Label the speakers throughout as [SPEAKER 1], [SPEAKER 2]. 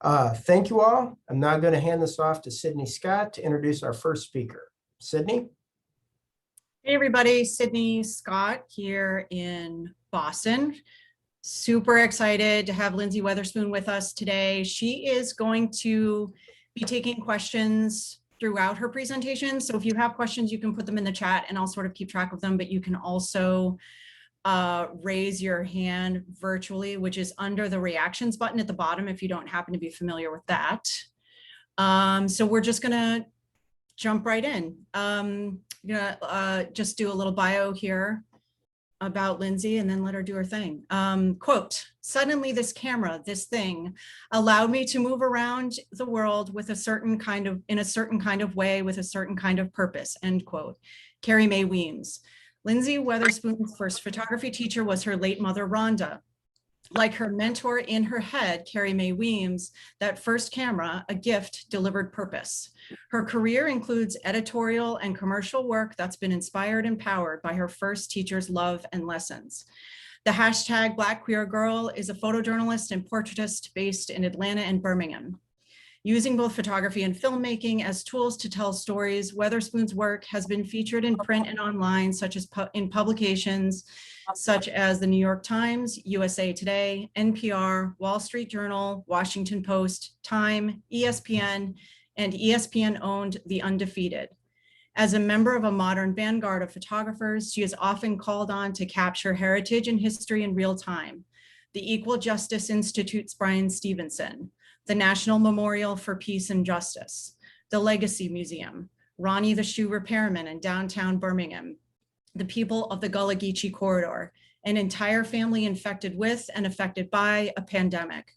[SPEAKER 1] Thank you all. I'm now going to hand this off to Sydney Scott to introduce our first speaker. Sydney?
[SPEAKER 2] Hey everybody, Sydney Scott here in Boston. Super excited to have Lynsey Weatherspoon with us today. She is going to be taking questions throughout her presentation. So if you have questions, you can put them in the chat and I'll sort of keep track of them, but you can also raise your hand virtually, which is under the reactions button at the bottom if you don't happen to be familiar with that. So we're just gonna jump right in. I'm gonna just do a little bio here about Lynsey and then let her do her thing. Quote, suddenly this camera, this thing, allowed me to move around the world with a certain kind of, in a certain kind of way, with a certain kind of purpose, end quote. Carrie Mae Weems. Lynsey Weatherspoon's first photography teacher was her late mother, Rhonda. Like her mentor in her head, Carrie Mae Weems, that first camera, a gift, delivered purpose. Her career includes editorial and commercial work that's been inspired and powered by her first teacher's love and lessons. The hashtag Black Queer Girl is a photojournalist and portraitist based in Atlanta and Birmingham. Using both photography and filmmaking as tools to tell stories, Weatherspoon's work has been featured in print and online, such as in publications such as the New York Times, USA Today, NPR, Wall Street Journal, Washington Post, Time, ESPN, and ESPN-owned The Undefeated. As a member of a modern vanguard of photographers, she is often called on to capture heritage and history in real time. The Equal Justice Institute's Brian Stevenson, the National Memorial for Peace and Justice, the Legacy Museum, Ronnie the Shoe Repairman in downtown Birmingham, the people of the Gullah Geechee Corridor, an entire family infected with and affected by a pandemic,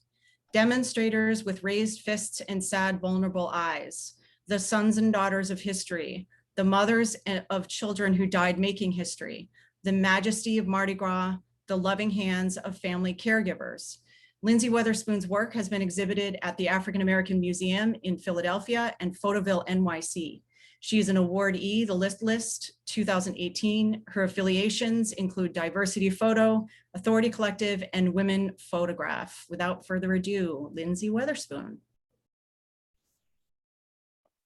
[SPEAKER 2] demonstrators with raised fists and sad, vulnerable eyes, the sons and daughters of history, the mothers of children who died making history, the majesty of Mardi Gras, the loving hands of family caregivers. Lynsey Weatherspoon's work has been exhibited at the African American Museum in Philadelphia and Photoville, NYC. She is an awardee, the List 2018. Her affiliations include Diversity Photo, Authority Collective, and Women Photograph. Without further ado, Lynsey Weatherspoon.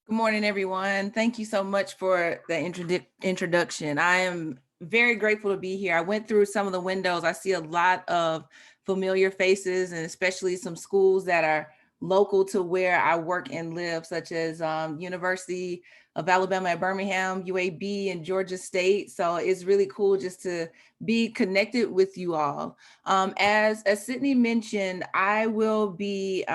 [SPEAKER 3] Good morning, everyone. Thank you so much for the introduction. I am very grateful to be here. I went through some of the windows. I see a lot of familiar faces, and especially some schools that are local to where I work and live, such as University of Alabama at Birmingham, UAB, and Georgia State. So it's really cool just to be connected with you all. As Sydney mentioned, I will be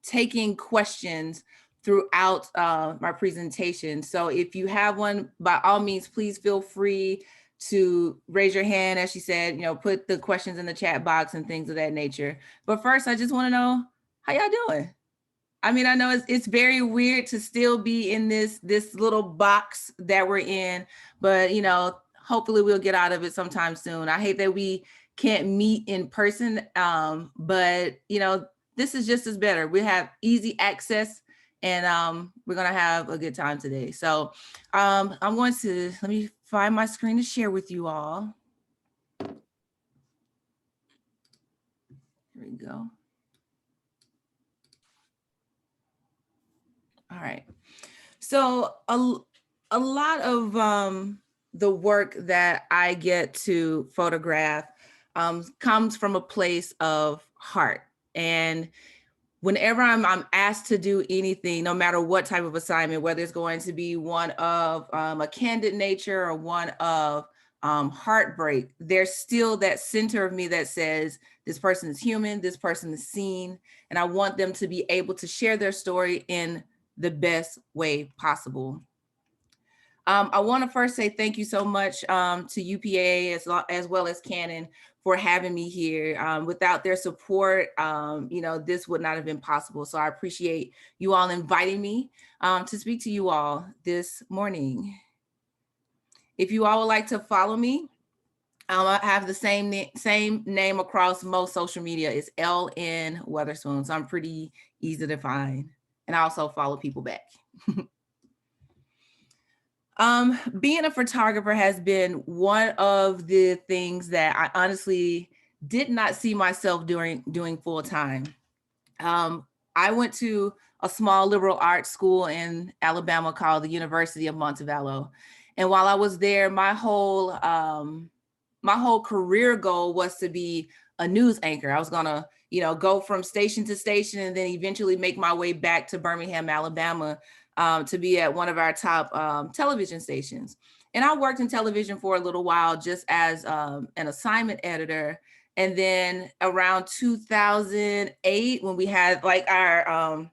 [SPEAKER 3] taking questions throughout my presentation. So if you have one, by all means, please feel free to raise your hand. As she said, put the questions in the chat box and things of that nature. But first, I just want to know, how y'all doing? I mean, I know it's very weird to still be in this little box that we're in, but hopefully we'll get out of it sometime soon. I hate that we can't meet in person, but this is just as better. We have easy access, and we're gonna have a good time today. So I'm going to, let me find my screen to share with you all. Here we go. All right. So a lot of the work that I get to photograph comes from a place of heart. And whenever I'm asked to do anything, no matter what type of assignment, whether it's going to be one of a candid nature or one of heartbreak, there's still that center of me that says, this person is human, this person is seen, and I want them to be able to share their story in the best way possible. I want to first say thank you so much to UPAA as well as Canon for having me here. Without their support, this would not have been possible. So I appreciate you all inviting me to speak to you all this morning. If you all would like to follow me, I have the same name across most social media. It's LN Weatherspoon. So I'm pretty easy to find. And I also follow people back. Being a photographer has been one of the things that I honestly did not see myself doing full time. I went to a small liberal arts school in Alabama called the University of Montevallo. And while I was there, my whole career goal was to be a news anchor. I was gonna, go from station to station and then eventually make my way back to Birmingham, Alabama, to be at one of our top television stations. And I worked in television for a little while just as an assignment editor. And then around 2008, when we had like our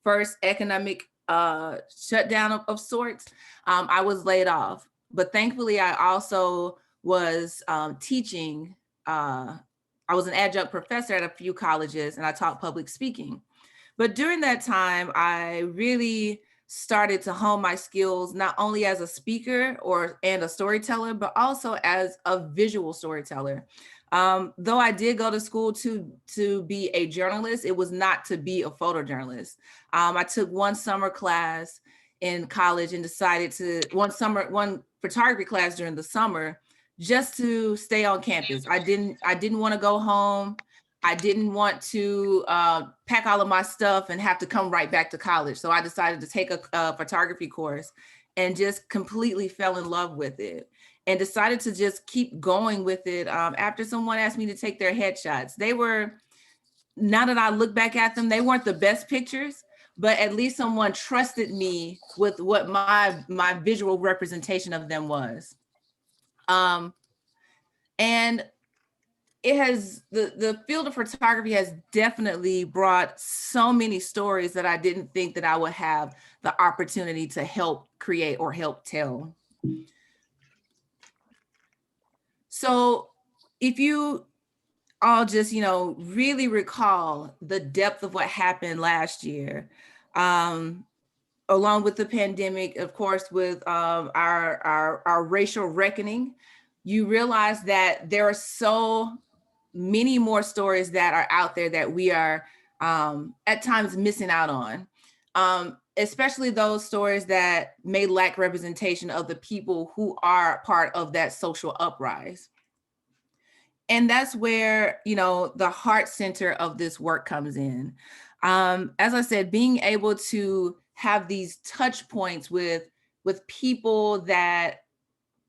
[SPEAKER 3] first economic shutdown of sorts, I was laid off. But thankfully, I also was teaching. I was an adjunct professor at a few colleges, and I taught public speaking. But during that time, I really started to hone my skills, not only as a speaker and a storyteller, but also as a visual storyteller. Though I did go to school to be a journalist, it was not to be a photojournalist. I took one summer class in college and decided one photography class during the summer just to stay on campus. I didn't want to go home. I didn't want to pack all of my stuff and have to come right back to college. So I decided to take a photography course and just completely fell in love with it and decided to just keep going with it after someone asked me to take their headshots. They were, now that I look back at them, they weren't the best pictures, but at least someone trusted me with what my visual representation of them was. And it has, the field of photography has definitely brought so many stories that I didn't think that I would have the opportunity to help create or help tell. So if you all just, really recall the depth of what happened last year, along with the pandemic, of course, with our racial reckoning, you realize that there are so many more stories that are out there that we are at times missing out on, especially those stories that may lack representation of the people who are part of that social uprise. And that's where, the heart center of this work comes in. As I said, being able to have these touch points with people that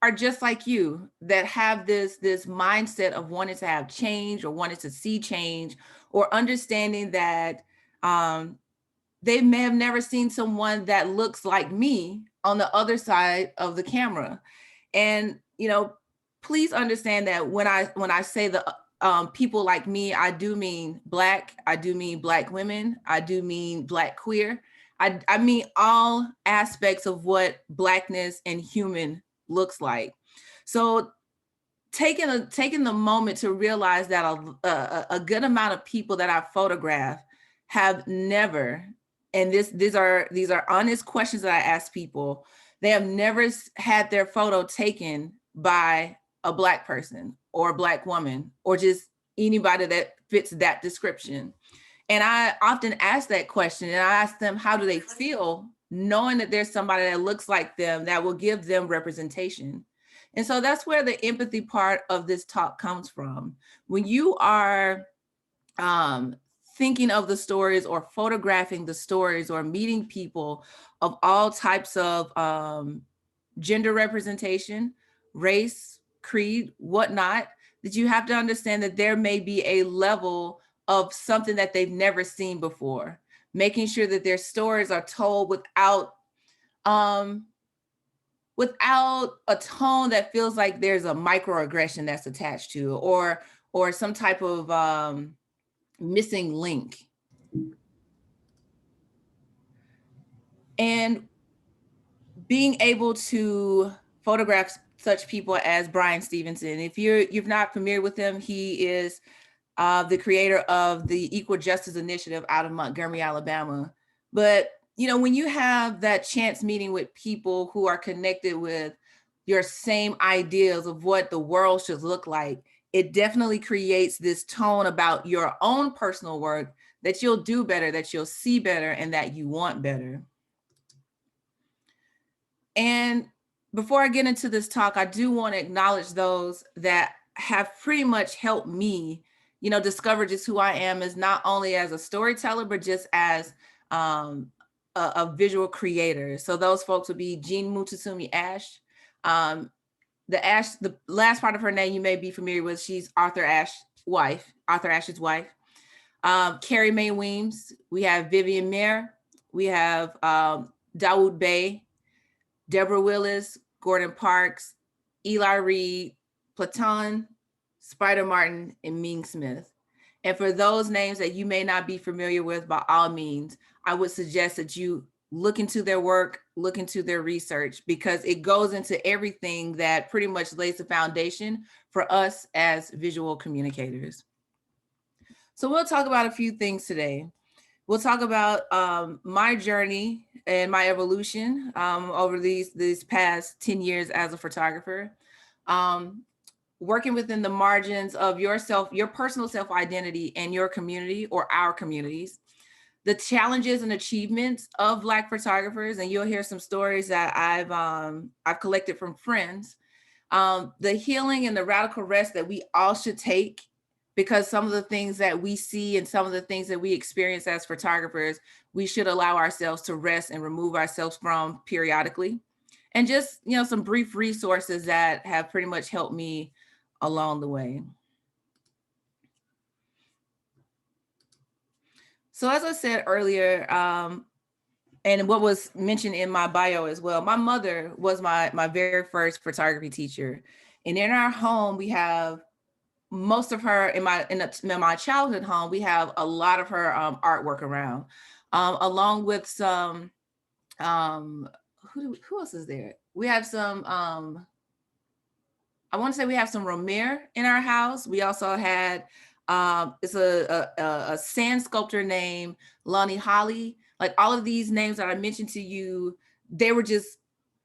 [SPEAKER 3] are just like you, that have this mindset of wanting to have change or wanting to see change, or understanding that they may have never seen someone that looks like me on the other side of the camera. And, please understand that when I say the people like me, I do mean Black, I do mean Black women, I do mean Black queer. I mean all aspects of what Blackness and human looks like. So taking the moment to realize that a good amount of people that I photograph have never, and these are honest questions that I ask people, they have never had their photo taken by a Black person or a Black woman or just anybody that fits that description. And I often ask that question, and I ask them, how do they feel knowing that there's somebody that looks like them that will give them representation? And so that's where the empathy part of this talk comes from. When you are thinking of the stories or photographing the stories or meeting people of all types of gender representation, race, creed, whatnot, that you have to understand that there may be a level of something that they've never seen before, making sure that their stories are told without a tone that feels like there's a microaggression that's attached to, or some type of missing link. And being able to photograph such people as Brian Stevenson. If you're not familiar with him, he is the creator of the Equal Justice Initiative out of Montgomery, Alabama. But when you have that chance meeting with people who are connected with your same ideas of what the world should look like, it definitely creates this tone about your own personal work that you'll do better, that you'll see better, and that you want better. And before I get into this talk, I do want to acknowledge those that have pretty much helped me discover just who I am as not only as a storyteller, but just as a visual creator. So those folks would be Jean Mutusumi Ash. The last part of her name you may be familiar with. She's Arthur Ash's wife. Carrie Mae Weems. We have Vivian Mayer. We have Dawood Bey, Deborah Willis, Gordon Parks, Eli Reed, Platon, Spider Martin, and Ming Smith. And for those names that you may not be familiar with, by all means, I would suggest that you look into their work, look into their research, because it goes into everything that pretty much lays the foundation for us as visual communicators. So we'll talk about a few things today. We'll talk about my journey and my evolution over these past 10 years as a photographer, working within the margins of your personal self-identity and your community or our communities, the challenges and achievements of Black photographers, and you'll hear some stories that I've collected from friends, the healing and the radical rest that we all should take, because some of the things that we see and some of the things that we experience as photographers, we should allow ourselves to rest and remove ourselves from periodically. And just, some brief resources that have pretty much helped me along the way. So as I said earlier, and what was mentioned in my bio as well, my mother was my very first photography teacher. And in our home, we have most of her, in my childhood home, we have a lot of her artwork around, along with some, who else is there? We have some, I want to say we have some Romare in our house. We also had, it's a sand sculptor named Lonnie Holly. Like all of these names that I mentioned to you, they were just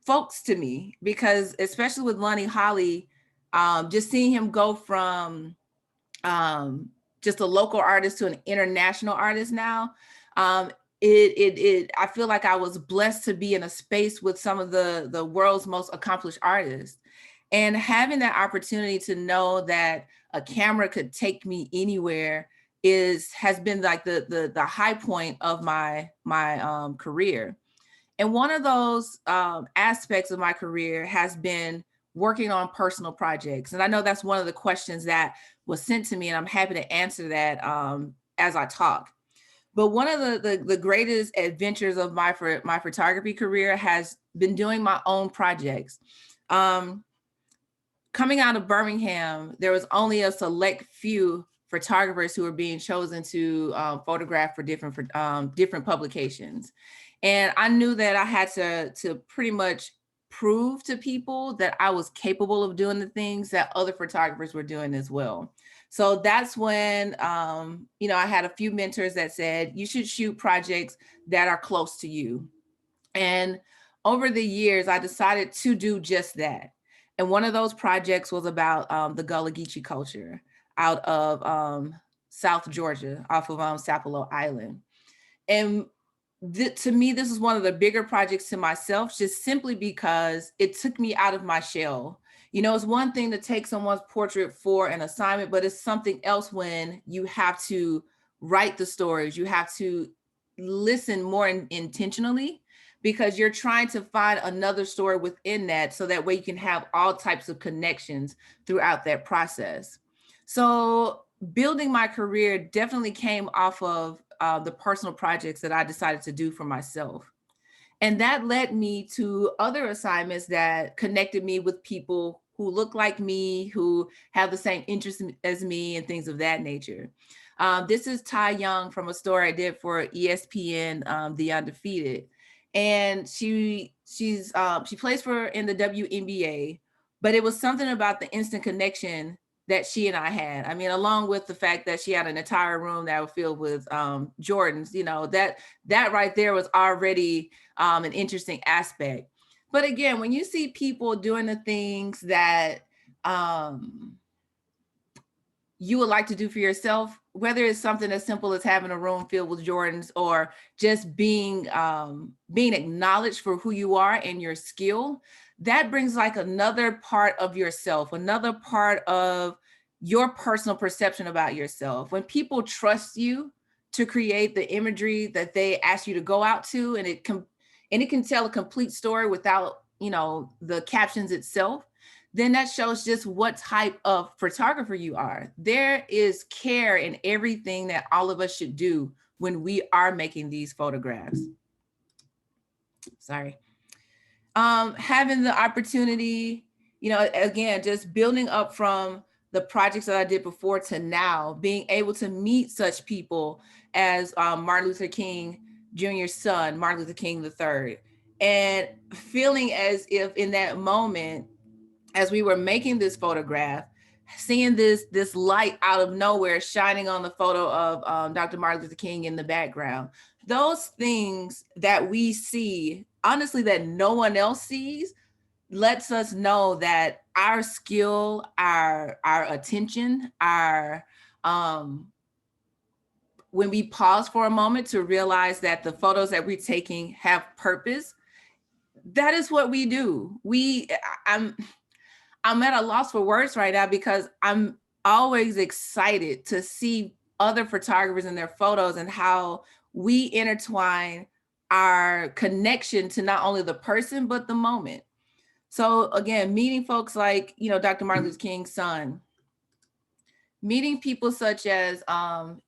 [SPEAKER 3] folks to me, because especially with Lonnie Holly, just seeing him go from just a local artist to an international artist now, I feel like I was blessed to be in a space with some of the world's most accomplished artists. And having that opportunity to know that a camera could take me anywhere has been like the high point of my career. And one of those aspects of my career has been working on personal projects. And I know that's one of the questions that was sent to me, and I'm happy to answer that as I talk. But one of the greatest adventures of my photography career has been doing my own projects. Coming out of Birmingham, there was only a select few photographers who were being chosen to photograph for different publications. And I knew that I had to pretty much prove to people that I was capable of doing the things that other photographers were doing as well. So that's when, I had a few mentors that said, you should shoot projects that are close to you. And over the years, I decided to do just that. And one of those projects was about the Gullah Geechee culture out of South Georgia, off of Sapelo Island. And to me, this is one of the bigger projects to myself, just simply because it took me out of my shell. It's one thing to take someone's portrait for an assignment, but it's something else when you have to write the stories, you have to listen more intentionally, because you're trying to find another story within that, so that way you can have all types of connections throughout that process. So building my career definitely came off of the personal projects that I decided to do for myself. And that led me to other assignments that connected me with people who look like me, who have the same interests as me, and things of that nature. This is Ty Young from a story I did for ESPN, The Undefeated. And she plays in the WNBA, but it was something about the instant connection that she and I had. I mean, along with the fact that she had an entire room that was filled with Jordans, that right there was already an interesting aspect. But again, when you see people doing the things that you would like to do for yourself, whether it's something as simple as having a room filled with Jordans, or just being acknowledged for who you are and your skill, that brings like another part of yourself, another part of your personal perception about yourself. When people trust you to create the imagery that they ask you to go out to, and it can tell a complete story without, you know, the captions itself, then that shows just what type of photographer you are. There is care in everything that all of us should do when we are making these photographs. Sorry. Having the opportunity, you know, again, just building up from the projects that I did before to now, being able to meet such people as Martin Luther King Jr.'s son, Martin Luther King III, and feeling as if in that moment, as we were making this photograph, seeing this light out of nowhere shining on the photo of Dr. Martin Luther King in the background. Those things that we see, honestly, that no one else sees, lets us know that our skill, our attention, when we pause for a moment to realize that the photos that we're taking have purpose, that is what we do. I'm at a loss for words right now, because I'm always excited to see other photographers and their photos and how we intertwine our connection to not only the person, but the moment. So again, meeting folks like, you know, Dr. Martin Luther King's son, meeting people such as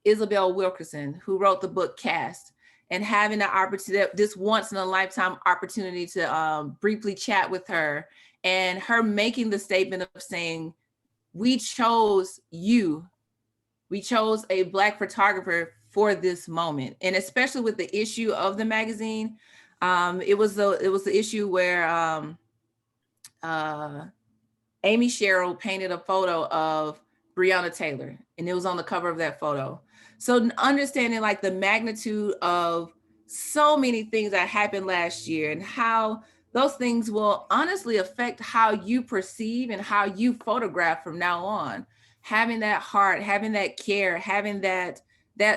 [SPEAKER 3] Isabel Wilkerson, who wrote the book Cast, and having the opportunity, this once in a lifetime opportunity to briefly chat with her, and her making the statement of saying, we chose you. We chose a Black photographer for this moment. And especially with the issue of the magazine, it was the issue where Amy Sherrill painted a photo of Breonna Taylor, and it was on the cover of that photo. So understanding like the magnitude of so many things that happened last year, and how those things will honestly affect how you perceive and how you photograph from now on. Having that heart, having that care, having that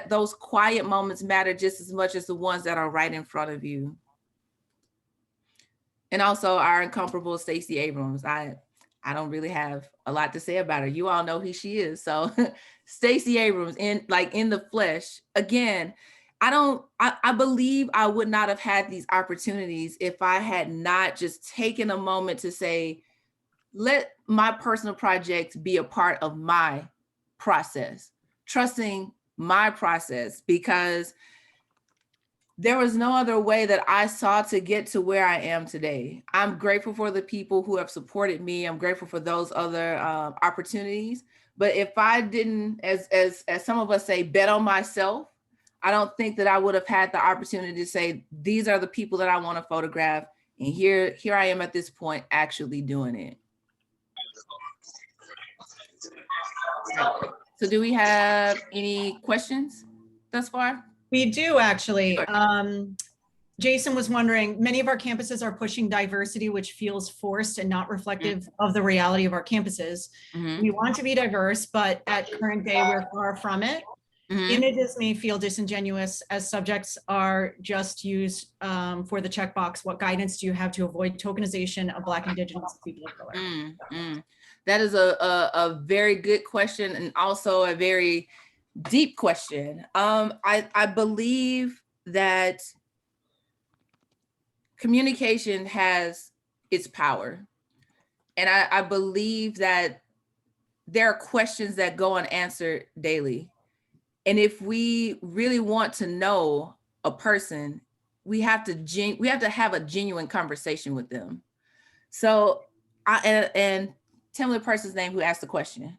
[SPEAKER 3] those quiet moments matter just as much as the ones that are right in front of you. And also our incomparable Stacey Abrams. I don't really have a lot to say about her. You all know who she is. So Stacey Abrams, in the flesh, again, I believe I would not have had these opportunities if I had not just taken a moment to say, let my personal project be a part of my process, trusting my process, because there was no other way that I saw to get to where I am today. I'm grateful for the people who have supported me. I'm grateful for those other opportunities. But if I didn't, as some of us say, bet on myself, I don't think that I would have had the opportunity to say, these are the people that I want to photograph. And here I am at this point actually doing it. So do we have any questions thus far?
[SPEAKER 2] We do actually. Jason was wondering, many of our campuses are pushing diversity, which feels forced and not reflective of the reality of our campuses. We want to be diverse, but at current day, we're far from it. Images may feel disingenuous as subjects are just used for the checkbox. What guidance do you have to avoid tokenization of Black, Indigenous people of color?
[SPEAKER 3] That is a very good question, and also a very deep question. I believe that communication has its power. And I believe that there are questions that go unanswered daily. And if we really want to know a person, we have to have a genuine conversation with them. So and tell me the person's name who asked the question.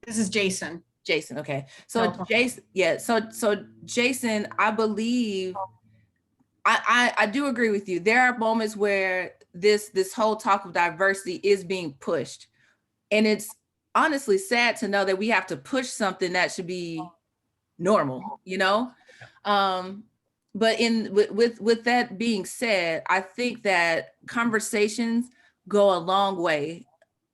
[SPEAKER 2] This is Jason.
[SPEAKER 3] Jason, okay. So Jason, yeah. So Jason, I believe I do agree with you. There are moments where this whole talk of diversity is being pushed, and it's honestly sad to know that we have to push something that should be normal, you know. But with that being said, I think that conversations go a long way.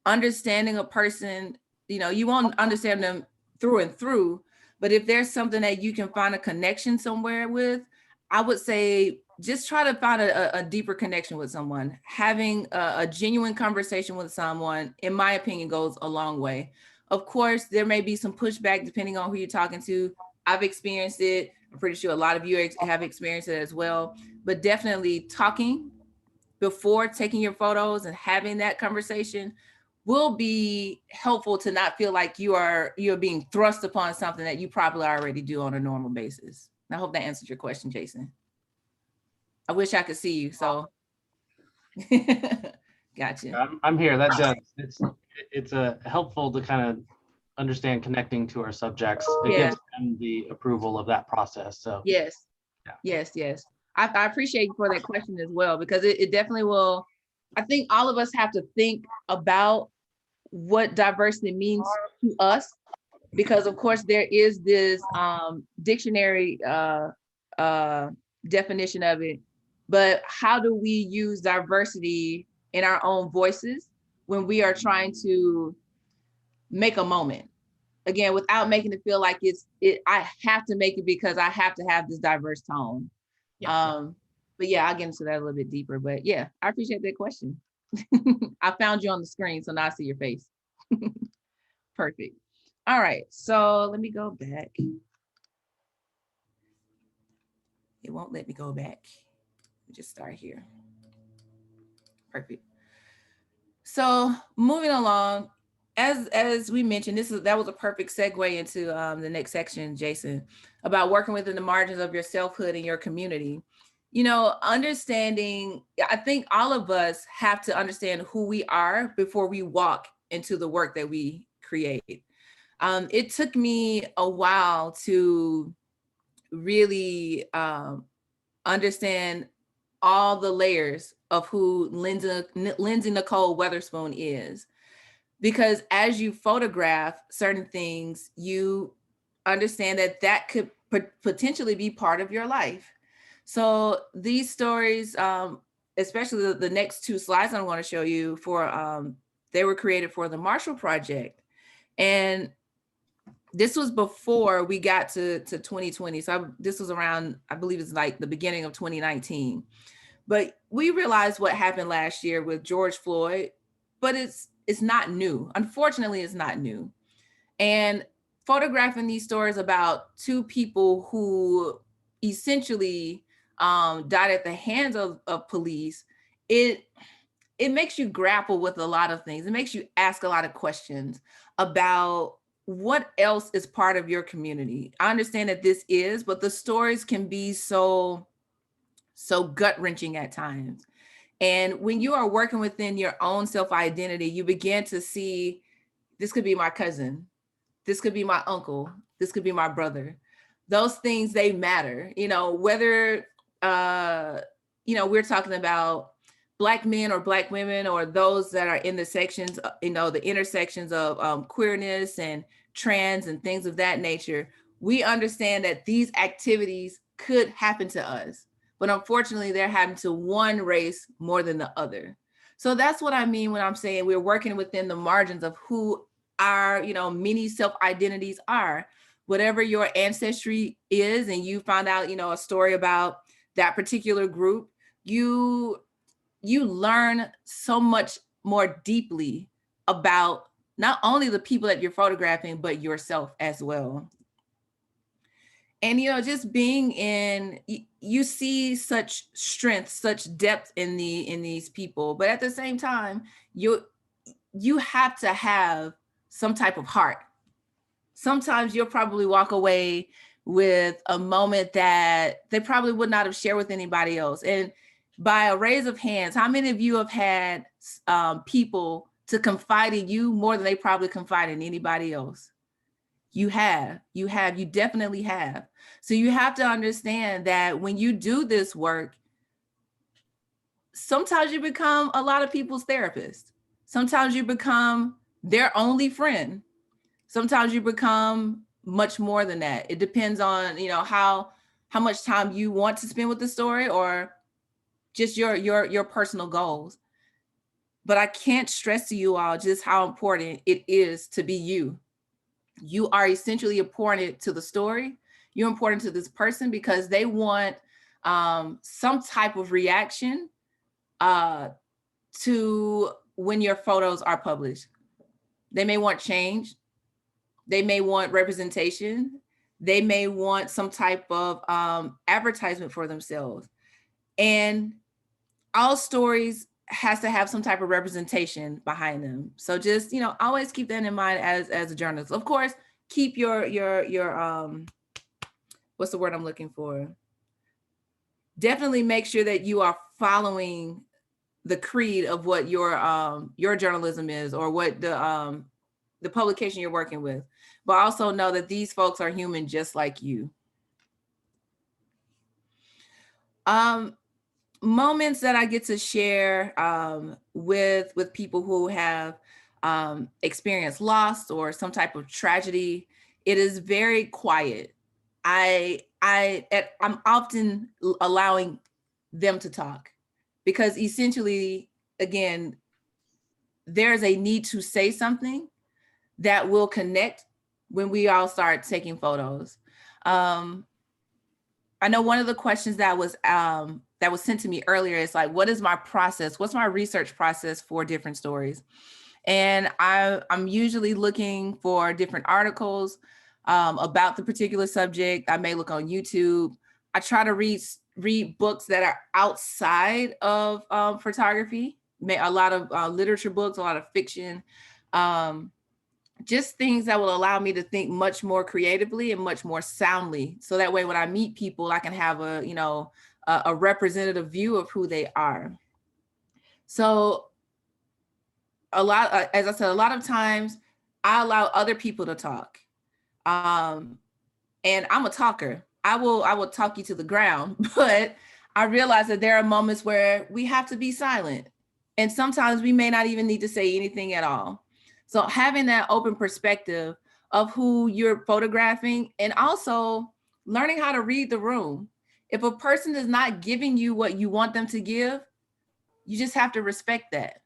[SPEAKER 3] Understanding a person, you know, you won't understand them through and through, but if there's something that you can find a connection somewhere with, I would say just try to find a deeper connection with someone. Having a genuine conversation with someone, in my opinion, goes a long way. Of course, there may be some pushback depending on who you're talking to. I've experienced it. I'm pretty sure a lot of you have experienced it as well. But definitely talking before taking your photos and having that conversation will be helpful to not feel like you're being thrust upon something that you probably already do on a normal basis. I hope that answered your question, Jason. I wish I could see you, so. Gotcha.
[SPEAKER 4] I'm here. That does. It's helpful to kind of understand connecting to our subjects. It
[SPEAKER 3] Yeah.
[SPEAKER 4] gives them the approval of that process. So
[SPEAKER 3] Yes.
[SPEAKER 4] Yeah.
[SPEAKER 3] Yes. I appreciate you for that question as well, because it definitely will. I think all of us have to think about what diversity means to us, because of course there is this dictionary definition of it, but how do we use diversity in our own voices when we are trying to make a moment? Again, without making it feel like I have to make it because I have to have this diverse tone.
[SPEAKER 2] Yeah.
[SPEAKER 3] But yeah, I'll get into that a little bit deeper. But yeah, I appreciate that question. I found you on the screen, so now I see your face. Perfect. All right, so let me go back. It won't let me go back. Let me just start here. Perfect. So moving along, as we mentioned, that was a perfect segue into the next section, Jason, about working within the margins of your selfhood and your community. You know, understanding, I think all of us have to understand who we are before we walk into the work that we create. It took me a while to really understand all the layers of who Lynsey Nicole Weatherspoon is. Because as you photograph certain things, you understand that could potentially be part of your life. So these stories, especially the next two slides I'm going to show you they were created for the Marshall Project. And this was before we got to 2020. So this was around, I believe it's like the beginning of 2019. But we realized what happened last year with George Floyd, but it's not new. Unfortunately, it's not new. And photographing these stories about two people who essentially died at the hands of police, it makes you grapple with a lot of things. It makes you ask a lot of questions about what else is part of your community. I understand that this is, but the stories can be so gut-wrenching at times. And when you are working within your own self-identity, you begin to see, this could be my cousin, this could be my uncle, this could be my brother. Those things, they matter, you know, whether, we're talking about Black men or Black women, or those that are in the sections, the intersections of queerness and trans and things of that nature. We understand that these activities could happen to us, but unfortunately they're happening to one race more than the other. So that's what I mean when I'm saying we're working within the margins of who our, many self-identities are. Whatever your ancestry is, and you found out, a story about that particular group, you learn so much more deeply about not only the people that you're photographing, but yourself as well. And, just being in, you see such strength, such depth in these people, but at the same time, you have to have some type of heart. Sometimes you'll probably walk away with a moment that they probably would not have shared with anybody else. And by a raise of hands, how many of you have had people to confide in you more than they probably confide in anybody else? You definitely have. So you have to understand that when you do this work, sometimes you become a lot of people's therapist. Sometimes you become their only friend. Sometimes you become much more than that. It depends on, how much time you want to spend with the story, or just your personal goals. But I can't stress to you all just how important it is to be you. You are essentially important to the story. You're important to this person because they want some type of reaction to when your photos are published. They may want change. They may want representation. They may want some type of advertisement for themselves. And all stories has to have some type of representation behind them. So just, you know, always keep that in mind as a journalist. Of course, keep your what's the word I'm looking for? Definitely make sure that you are following the creed of what your journalism is, or what the publication you're working with. But also know that these folks are human just like you. Moments that I get to share with people who have experienced loss or some type of tragedy, it is very quiet. I'm often allowing them to talk, because essentially, again, there's a need to say something that will connect when we all start taking photos. I know one of the questions that was sent to me earlier is like, what is my process? What's my research process for different stories? And I'm usually looking for different articles about the particular subject. I may look on YouTube. I try to read books that are outside of photography. A lot of literature books, a lot of fiction. Just things that will allow me to think much more creatively and much more soundly. So that way, when I meet people, I can have a representative view of who they are. So as I said, a lot of times I allow other people to talk. And I'm a talker. I will talk you to the ground, but I realize that there are moments where we have to be silent. And sometimes we may not even need to say anything at all. So having that open perspective of who you're photographing, and also learning how to read the room. If a person is not giving you what you want them to give, you just have to respect that.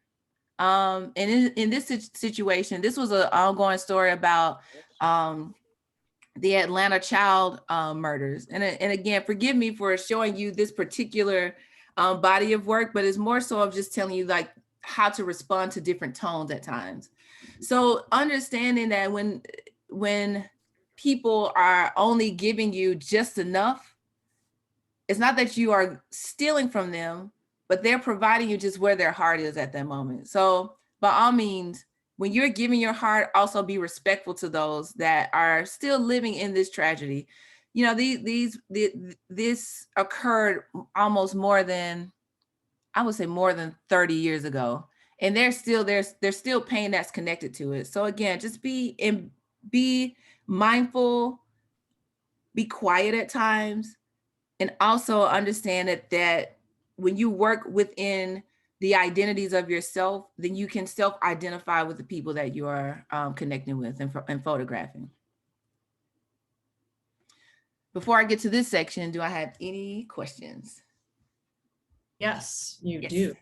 [SPEAKER 3] And in this situation, this was an ongoing story about the Atlanta child murders. And again, forgive me for showing you this particular body of work, but it's more so of just telling you like how to respond to different tones at times. So understanding that when people are only giving you just enough, it's not that you are stealing from them, but they're providing you just where their heart is at that moment. So by all means, when you're giving your heart, also be respectful to those that are still living in this tragedy. You know, this occurred almost more than 30 years ago. And there's still pain that's connected to it. So again, just be mindful, be quiet at times, and also understand that when you work within the identities of yourself, then you can self-identify with the people that you are connecting with and photographing. Before I get to this section, do I have any questions?
[SPEAKER 2] Yes, you
[SPEAKER 3] Yes.
[SPEAKER 2] do.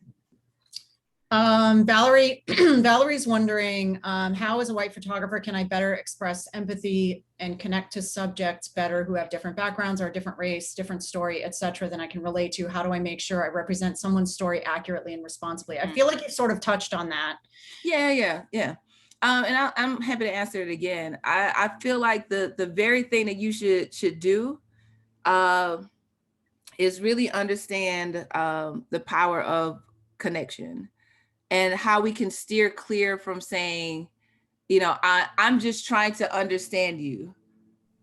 [SPEAKER 2] Valerie's wondering, how as a white photographer can I better express empathy and connect to subjects better who have different backgrounds or different race, different story, etc. than I can relate to? How do I make sure I represent someone's story accurately and responsibly? I feel like you've sort of touched on that.
[SPEAKER 3] Yeah. And I'm happy to answer it again. I feel like the very thing that you should do is really understand the power of connection, and how we can steer clear from saying, you know, I'm just trying to understand you.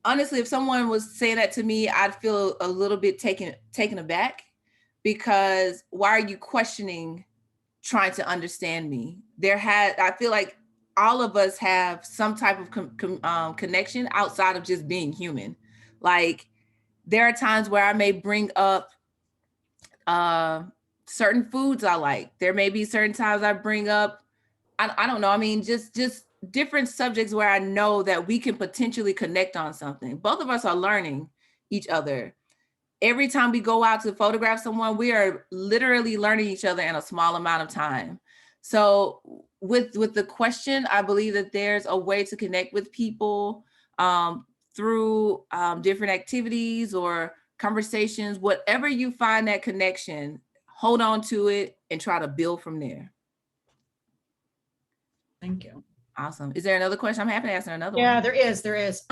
[SPEAKER 3] Honestly, if someone was saying that to me, I'd feel a little bit taken aback, because why are you questioning trying to understand me? I feel like all of us have some type of connection outside of just being human. Like, there are times where I may bring up certain foods I like. There may be certain times I bring up, I don't know. I mean, just different subjects where I know that we can potentially connect on something. Both of us are learning each other. Every time we go out to photograph someone, we are literally learning each other in a small amount of time. So with the question, I believe that there's a way to connect with people through different activities or conversations. Whatever you find that connection, hold on to it and try to build from there.
[SPEAKER 2] Thank you.
[SPEAKER 3] Awesome. Is there another question? I'm happy to answer another
[SPEAKER 2] Yeah,
[SPEAKER 3] one.
[SPEAKER 2] there is.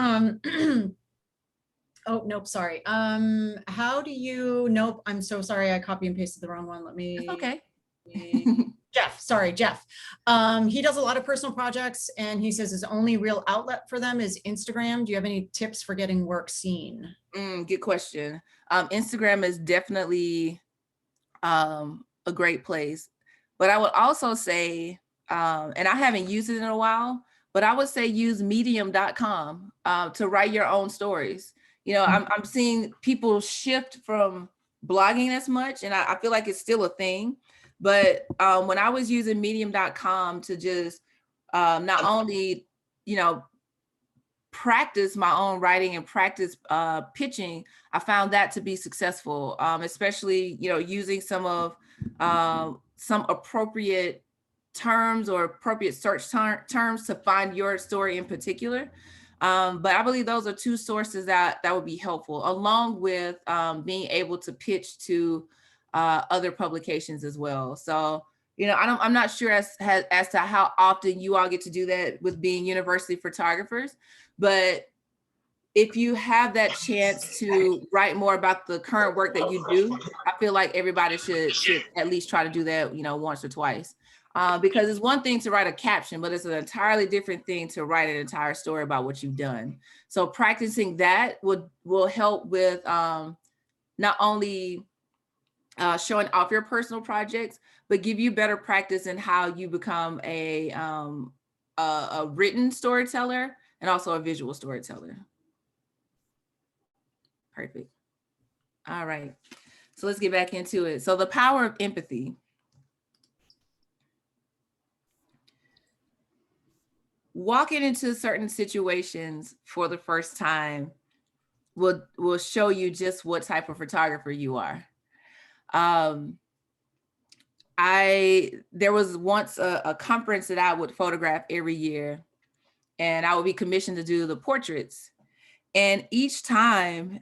[SPEAKER 2] Oh, nope, sorry. How do you, nope, I'm so sorry. I copy and pasted the wrong one. Let me.
[SPEAKER 3] It's okay.
[SPEAKER 2] Jeff, sorry, Jeff. He does a lot of personal projects and he says his only real outlet for them is Instagram. Do you have any tips for getting work seen?
[SPEAKER 3] Good question. Instagram is definitely a great place, but I would also say, and I haven't used it in a while, but I would say use medium.com to write your own stories. You know, I'm seeing people shift from blogging as much, and I feel like it's still a thing. But when I was using medium.com to just not only, you know, practice my own writing and practice pitching, I found that to be successful, especially, you know, using some appropriate terms or appropriate search terms to find your story in particular. But I believe those are two sources that would be helpful, along with being able to pitch to other publications as well. So, you know, I'm not sure as to how often you all get to do that with being university photographers, but if you have that chance to write more about the current work that you do, I feel like everybody should at least try to do that, you know, once or twice. Because it's one thing to write a caption, but it's an entirely different thing to write an entire story about what you've done. So practicing that will help with not only showing off your personal projects, but give you better practice in how you become a written storyteller and also a visual storyteller. Perfect. All right. So let's get back into it. So the power of empathy. Walking into certain situations for the first time will show you just what type of photographer you are. There was once a conference that I would photograph every year, and I would be commissioned to do the portraits. And each time,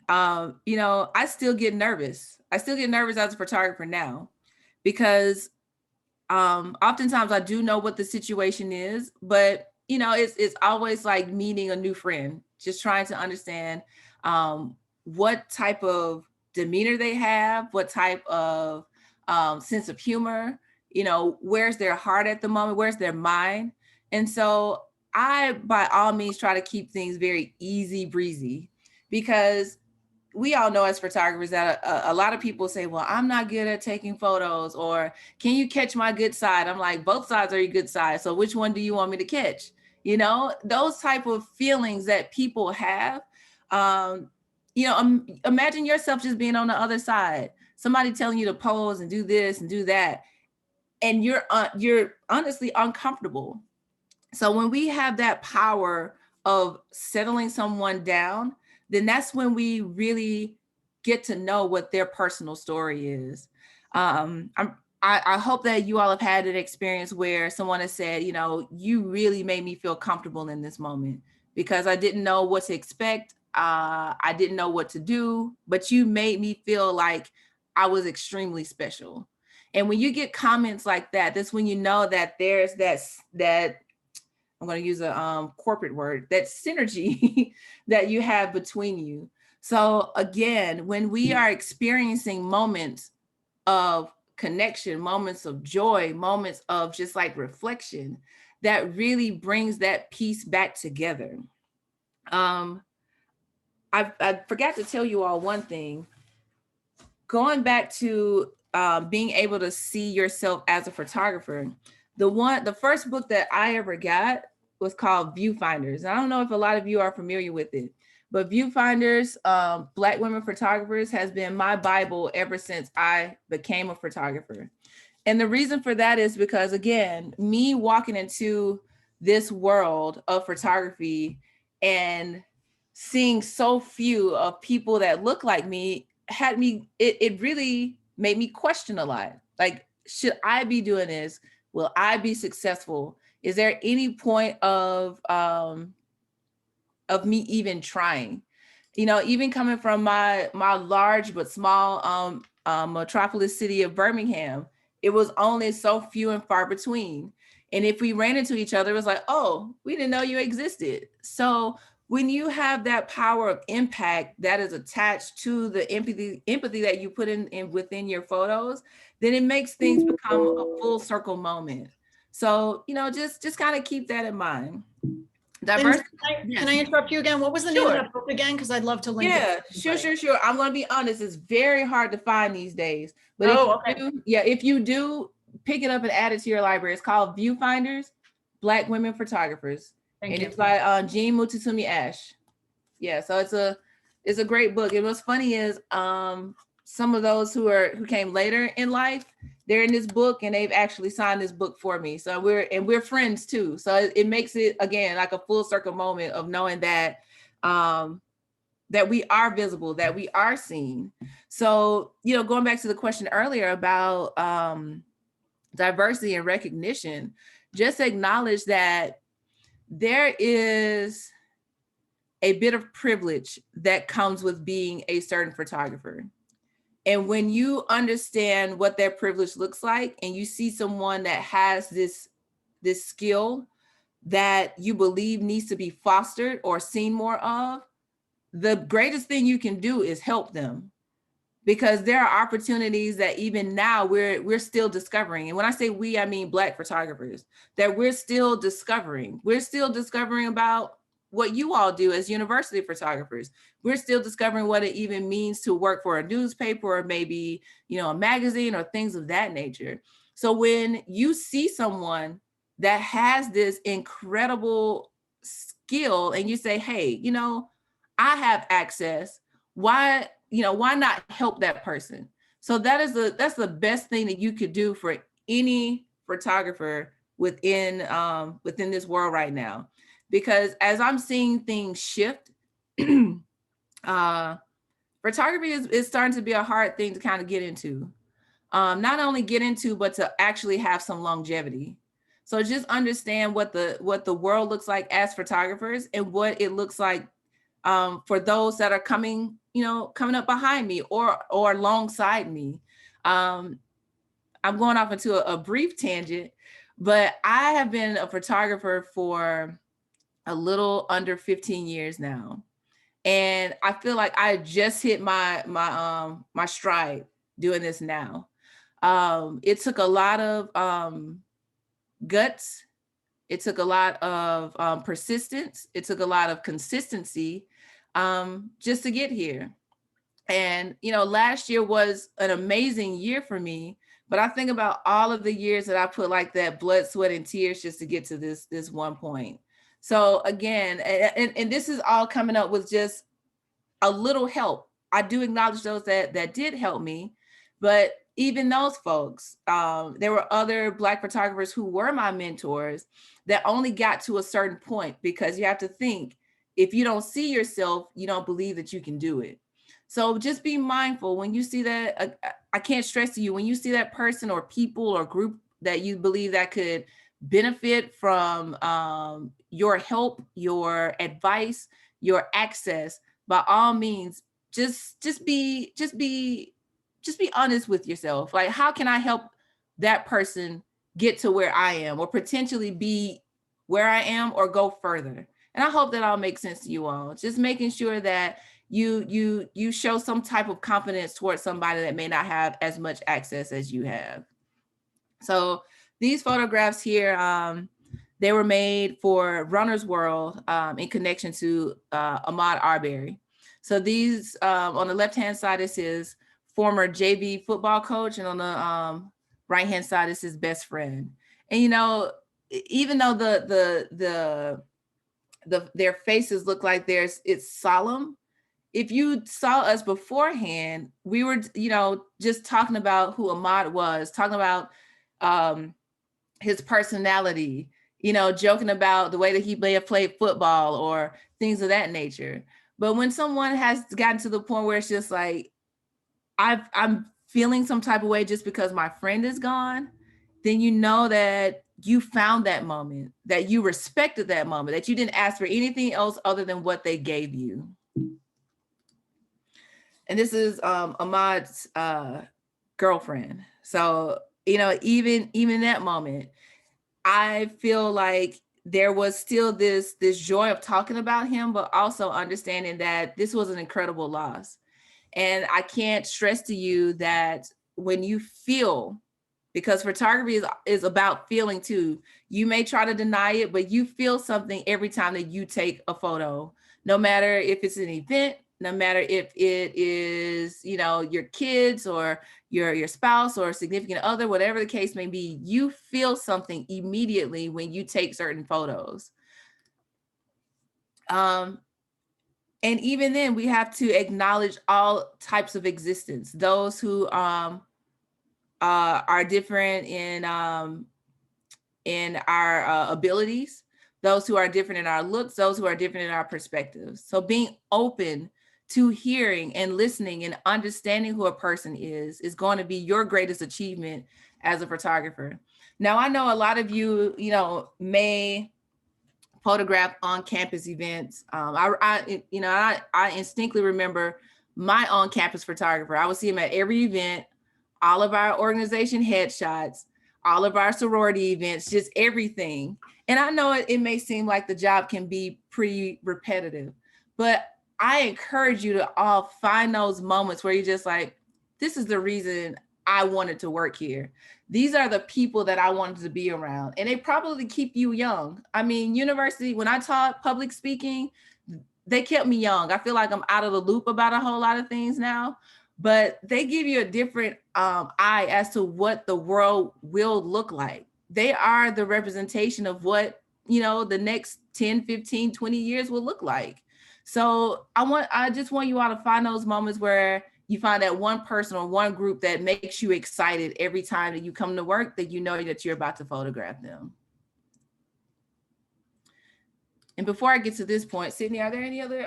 [SPEAKER 3] you know, I still get nervous. I still get nervous as a photographer now, because oftentimes I do know what the situation is, but you know, it's always like meeting a new friend, just trying to understand what type of demeanor they have, what type of sense of humor, you know, where's their heart at the moment, where's their mind. And so I, by all means, try to keep things very easy breezy, because we all know as photographers that a lot of people say, well, I'm not good at taking photos, or can you catch my good side? I'm like, both sides are your good side. So which one do you want me to catch? You know, those type of feelings that people have. You know, imagine yourself just being on the other side, somebody telling you to pose and do this and do that, and you're honestly uncomfortable. So when we have that power of settling someone down, then that's when we really get to know what their personal story is. I hope that you all have had an experience where someone has said, you know, you really made me feel comfortable in this moment, because I didn't know what to expect. I didn't know what to do, but you made me feel like I was extremely special. And when you get comments like that, that's when you know that there's that I'm going to use a corporate word, that synergy that you have between you. So again, when we are experiencing moments of connection, moments of joy, moments of just like reflection, that really brings that piece back together. I forgot to tell you all one thing. Going back to being able to see yourself as a photographer, the first book that I ever got was called Viewfinders. I don't know if a lot of you are familiar with it, but Viewfinders, Black Women Photographers, has been my Bible ever since I became a photographer. And the reason for that is because, again, me walking into this world of photography and seeing so few of people that look like me it really made me question a lot. Like, should I be doing this? Will I be successful? Is there any point of me even trying? You know, even coming from my large but small metropolis city of Birmingham, it was only so few and far between. And if we ran into each other, it was like, oh, we didn't know you existed. So when you have that power of impact that is attached to the empathy that you put in within your photos, then it makes things become a full circle moment. So, you know, just kind of keep that in mind. Diversity.
[SPEAKER 2] Can I interrupt you again? What was the name of that book again? Because I'd love to link it.
[SPEAKER 3] Yeah, sure. I'm going to be honest. It's very hard to find these days. But if you do pick it up and add it to your library, it's called Viewfinders, Black Women Photographers. It's by Jean Mututumi Ash. Yeah, so it's a great book. And what's funny is some of those who came later in life, they're in this book and they've actually signed this book for me. So we're friends too. So it makes it, again, like a full circle moment of knowing that that we are visible, that we are seen. So, you know, going back to the question earlier about diversity and recognition, just acknowledge that there is a bit of privilege that comes with being a certain photographer. And when you understand what that privilege looks like, and you see someone that has this skill that you believe needs to be fostered or seen more of, the greatest thing you can do is help them. Because there are opportunities that even now we're still discovering. And when I say we, I mean Black photographers, that we're still discovering. We're still discovering about what you all do as university photographers. We're still discovering what it even means to work for a newspaper or maybe, you know, a magazine or things of that nature. So when you see someone that has this incredible skill and you say, hey, you know, I have access, why not help that person? So that's the best thing that you could do for any photographer within this world right now. Because as I'm seeing things shift, photography is starting to be a hard thing to kind of get into. Not only get into, but to actually have some longevity. So just understand what the world looks like as photographers and what it looks like for those that are coming up behind me or alongside me. I'm going off into a brief tangent, but I have been a photographer for a little under 15 years now. And I feel like I just hit my stride doing this now. It took a lot of guts. It took a lot of persistence. It took a lot of consistency just to get here. And, you know, last year was an amazing year for me, but I think about all of the years that I put like that blood, sweat, and tears just to get to this one point. So again, and this is all coming up with just a little help. I do acknowledge those that did help me, but even those folks, there were other Black photographers who were my mentors that only got to a certain point, because you have to think, if you don't see yourself, you don't believe that you can do it. So just be mindful when you see that. I can't stress to you, when you see that person or people or group that you believe that could benefit from your help, your advice, your access, by all means, just be honest with yourself. Like, how can I help that person get to where I am, or potentially be where I am, or go further? And I hope that all makes sense to you all. Just making sure that you show some type of confidence towards somebody that may not have as much access as you have. So these photographs here, they were made for Runner's World in connection to Ahmaud Arbery. So these, on the left-hand side, this is former JV football coach, and on the right-hand side is his best friend. And, you know, even though their faces look like it's solemn, if you saw us beforehand, we were, you know, just talking about who Ahmaud was, talking about his personality, you know, joking about the way that he may have played football or things of that nature. But when someone has gotten to the point where it's just like, I'm feeling some type of way just because my friend is gone, then you know that you found that moment, that you respected that moment, that you didn't ask for anything else other than what they gave you. And this is Ahmaud's girlfriend. So, you know, even that moment, I feel like there was still this joy of talking about him, but also understanding that this was an incredible loss. And I can't stress to you that when you feel, because photography is about feeling too, you may try to deny it, but you feel something every time that you take a photo, no matter if it's an event, no matter if it is, you know, your kids or your spouse or significant other, whatever the case may be, you feel something immediately when you take certain photos. And even then, we have to acknowledge all types of existence. Those who are different in our abilities, those who are different in our looks, those who are different in our perspectives. So being open to hearing and listening and understanding who a person is going to be your greatest achievement as a photographer. Now, I know a lot of you, you know, may photograph on-campus events. I instinctively remember my on-campus photographer. I would see him at every event, all of our organization headshots, all of our sorority events, just everything. And I know it may seem like the job can be pretty repetitive, but I encourage you to all find those moments where you're just like, this is the reason I wanted to work here. These are the people that I wanted to be around. And they probably keep you young. I mean, university, when I taught public speaking, they kept me young. I feel like I'm out of the loop about a whole lot of things now, but they give you a different eye as to what the world will look like. They are the representation of what, you know, the next 10, 15, 20 years will look like. So I just want you all to find those moments where you find that one person or one group that makes you excited every time that you come to work, that you know that you're about to photograph them. And before I get to this point, Sydney, are there any other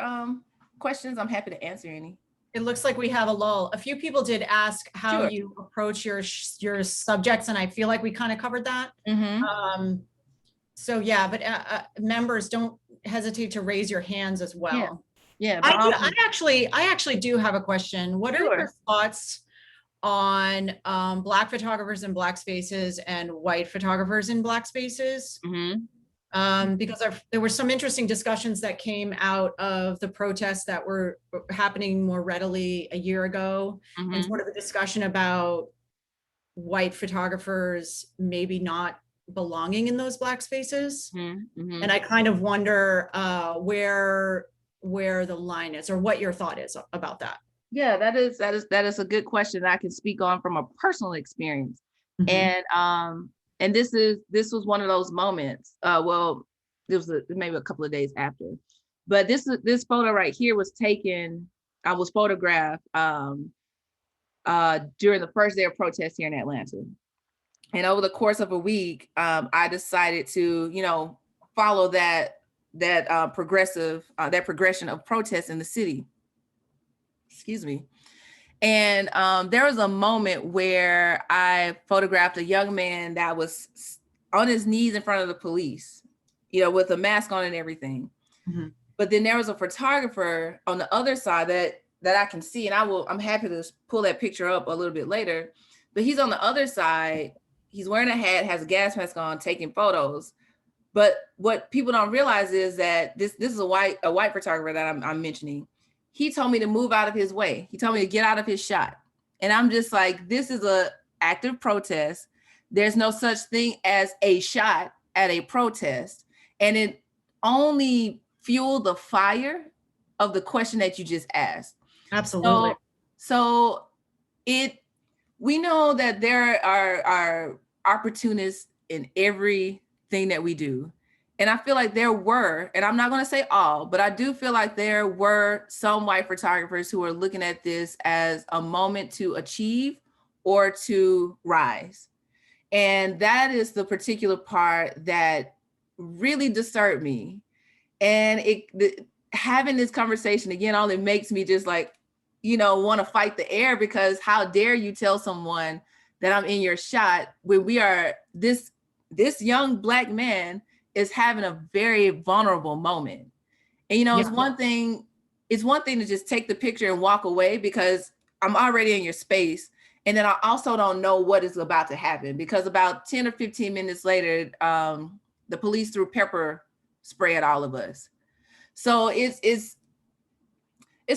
[SPEAKER 3] questions? I'm happy to answer any.
[SPEAKER 2] It looks like we have a lull. A few people did ask how
[SPEAKER 3] Sure.
[SPEAKER 2] you approach your subjects, and I feel like we kind of covered that.
[SPEAKER 3] Mm-hmm.
[SPEAKER 2] So yeah, but members, don't hesitate to raise your hands as well.
[SPEAKER 3] Yeah.
[SPEAKER 2] I actually do have a question. What are
[SPEAKER 3] Sure.
[SPEAKER 2] your thoughts on Black photographers in Black spaces and white photographers in Black spaces?
[SPEAKER 3] Mm-hmm.
[SPEAKER 2] Because there were some interesting discussions that came out of the protests that were happening more readily a year ago,
[SPEAKER 3] Mm-hmm.
[SPEAKER 2] and sort of a discussion about white photographers maybe not belonging in those Black spaces.
[SPEAKER 3] Mm-hmm.
[SPEAKER 2] And I kind of wonder where the line is, or what your thought is about that.
[SPEAKER 3] Yeah, that is a good question that I can speak on from a personal experience.
[SPEAKER 2] Mm-hmm.
[SPEAKER 3] And this was one of those moments. Well, it was maybe a couple of days after, but this photo right here was taken. I was photographed during the first day of protest here in Atlanta, and over the course of a week, I decided to, you know, follow that progression of protests in the city. Excuse me. And there was a moment where I photographed a young man that was on his knees in front of the police, you know, with a mask on and everything.
[SPEAKER 2] Mm-hmm.
[SPEAKER 3] But then there was a photographer on the other side that I can see, and I'm happy to pull that picture up a little bit later. But he's on the other side. He's wearing a hat, has a gas mask on, taking photos. But what people don't realize is that this is a white photographer that I'm mentioning. He told me to move out of his way. He told me to get out of his shot. And I'm just like, this is an active protest. There's no such thing as a shot at a protest. And it only fueled the fire of the question that you just asked.
[SPEAKER 2] Absolutely.
[SPEAKER 3] So we know that there are opportunists in everything that we do. And I feel like there were, and I'm not going to say all, but I do feel like there were some white photographers who are looking at this as a moment to achieve or to rise. And that is the particular part that really disturbed me. And having this conversation again only makes me just like, you know, want to fight the air, because how dare you tell someone that I'm in your shot when we are this young Black man is having a very vulnerable moment. And, you know, It's one thing to just take the picture and walk away because I'm already in your space. And then I also don't know what is about to happen, because about 10 or 15 minutes later, the police threw pepper spray at all of us. So it's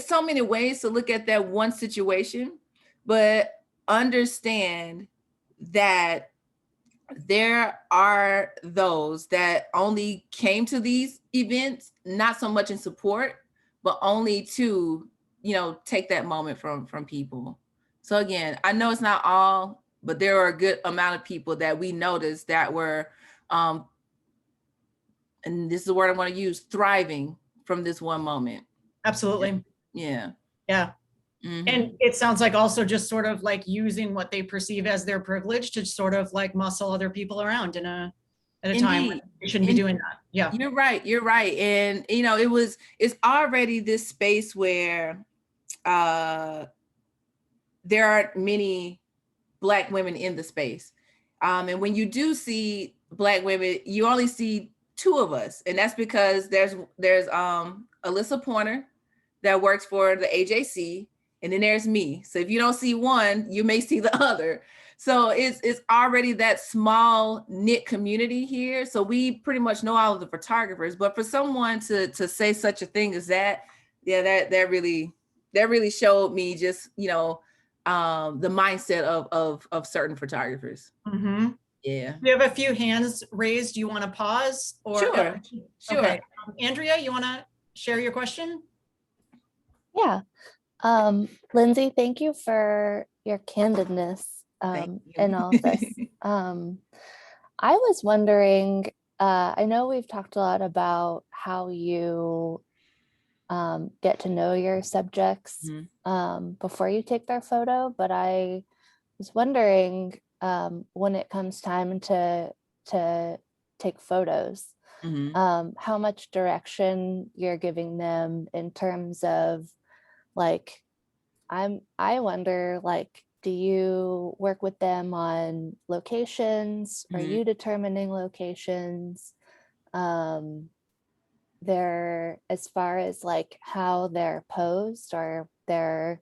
[SPEAKER 3] so many ways to look at that one situation, but understand that there are those that only came to these events, not so much in support, but only to, take that moment from people. So again, I know it's not all, but there are a good amount of people that we noticed that were, and this is the word I want to use, thriving from this one moment.
[SPEAKER 2] Absolutely.
[SPEAKER 3] Yeah.
[SPEAKER 2] Yeah.
[SPEAKER 3] Mhm.
[SPEAKER 2] And it sounds like also just sort of like using what they perceive as their privilege to sort of like muscle other people around at a time when
[SPEAKER 3] Indeed.
[SPEAKER 2] they shouldn't be doing that. Yeah.
[SPEAKER 3] You're right. And it's already this space where there are many Black women in the space. And when you do see Black women, you only see two of us. And that's because there's Alyssa Pointer that works for the AJC, and then there's me. So if you don't see one, you may see the other. So it's already that small knit community here. So we pretty much know all of the photographers, but for someone to say such a thing as that, yeah, that really showed me just, the mindset of certain photographers.
[SPEAKER 2] Mm-hmm.
[SPEAKER 3] Yeah.
[SPEAKER 2] We have a few hands raised. Do you want to pause or?
[SPEAKER 3] Sure.
[SPEAKER 2] Okay. Andrea, you want to share your question?
[SPEAKER 5] Yeah. Lynsey, thank you for your candidness
[SPEAKER 3] Thank you.
[SPEAKER 5] in all of this. I was wondering, I know we've talked a lot about how you get to know your subjects before you take their photo, but I was wondering when it comes time to take photos, how much direction you're giving them in terms of like, I wonder, like, do you work with them on locations? Are you determining locations? They're, as far as like how they're posed or their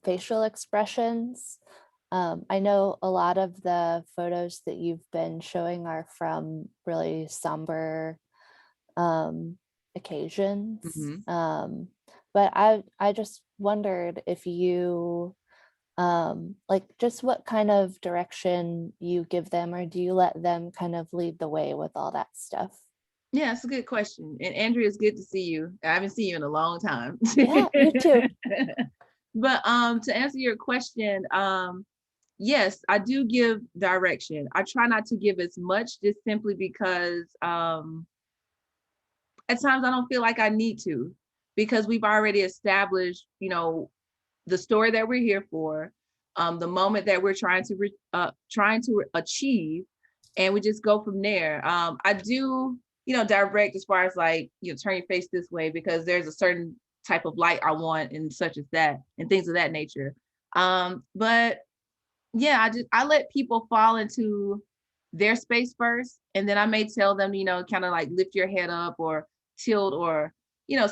[SPEAKER 5] facial expressions. I know a lot of the photos that you've been showing are from really somber occasions. But I just wondered if you like just what kind of direction you give them, or do you let them kind of lead the way with all that stuff?
[SPEAKER 3] Yeah, it's a good question. And Andrea, it's good to see you. I haven't seen you in a long time.
[SPEAKER 5] Yeah, you too.
[SPEAKER 3] But to answer your question, yes, I do give direction. I try not to give as much, just simply because at times I don't feel like I need to, because we've already established, the story that we're here for, the moment that we're trying to achieve, and we just go from there. I do, direct as far as like, turn your face this way because there's a certain type of light I want and such as that and things of that nature. But yeah, I let people fall into their space first, and then I may tell them, kind of like lift your head up or tilt or,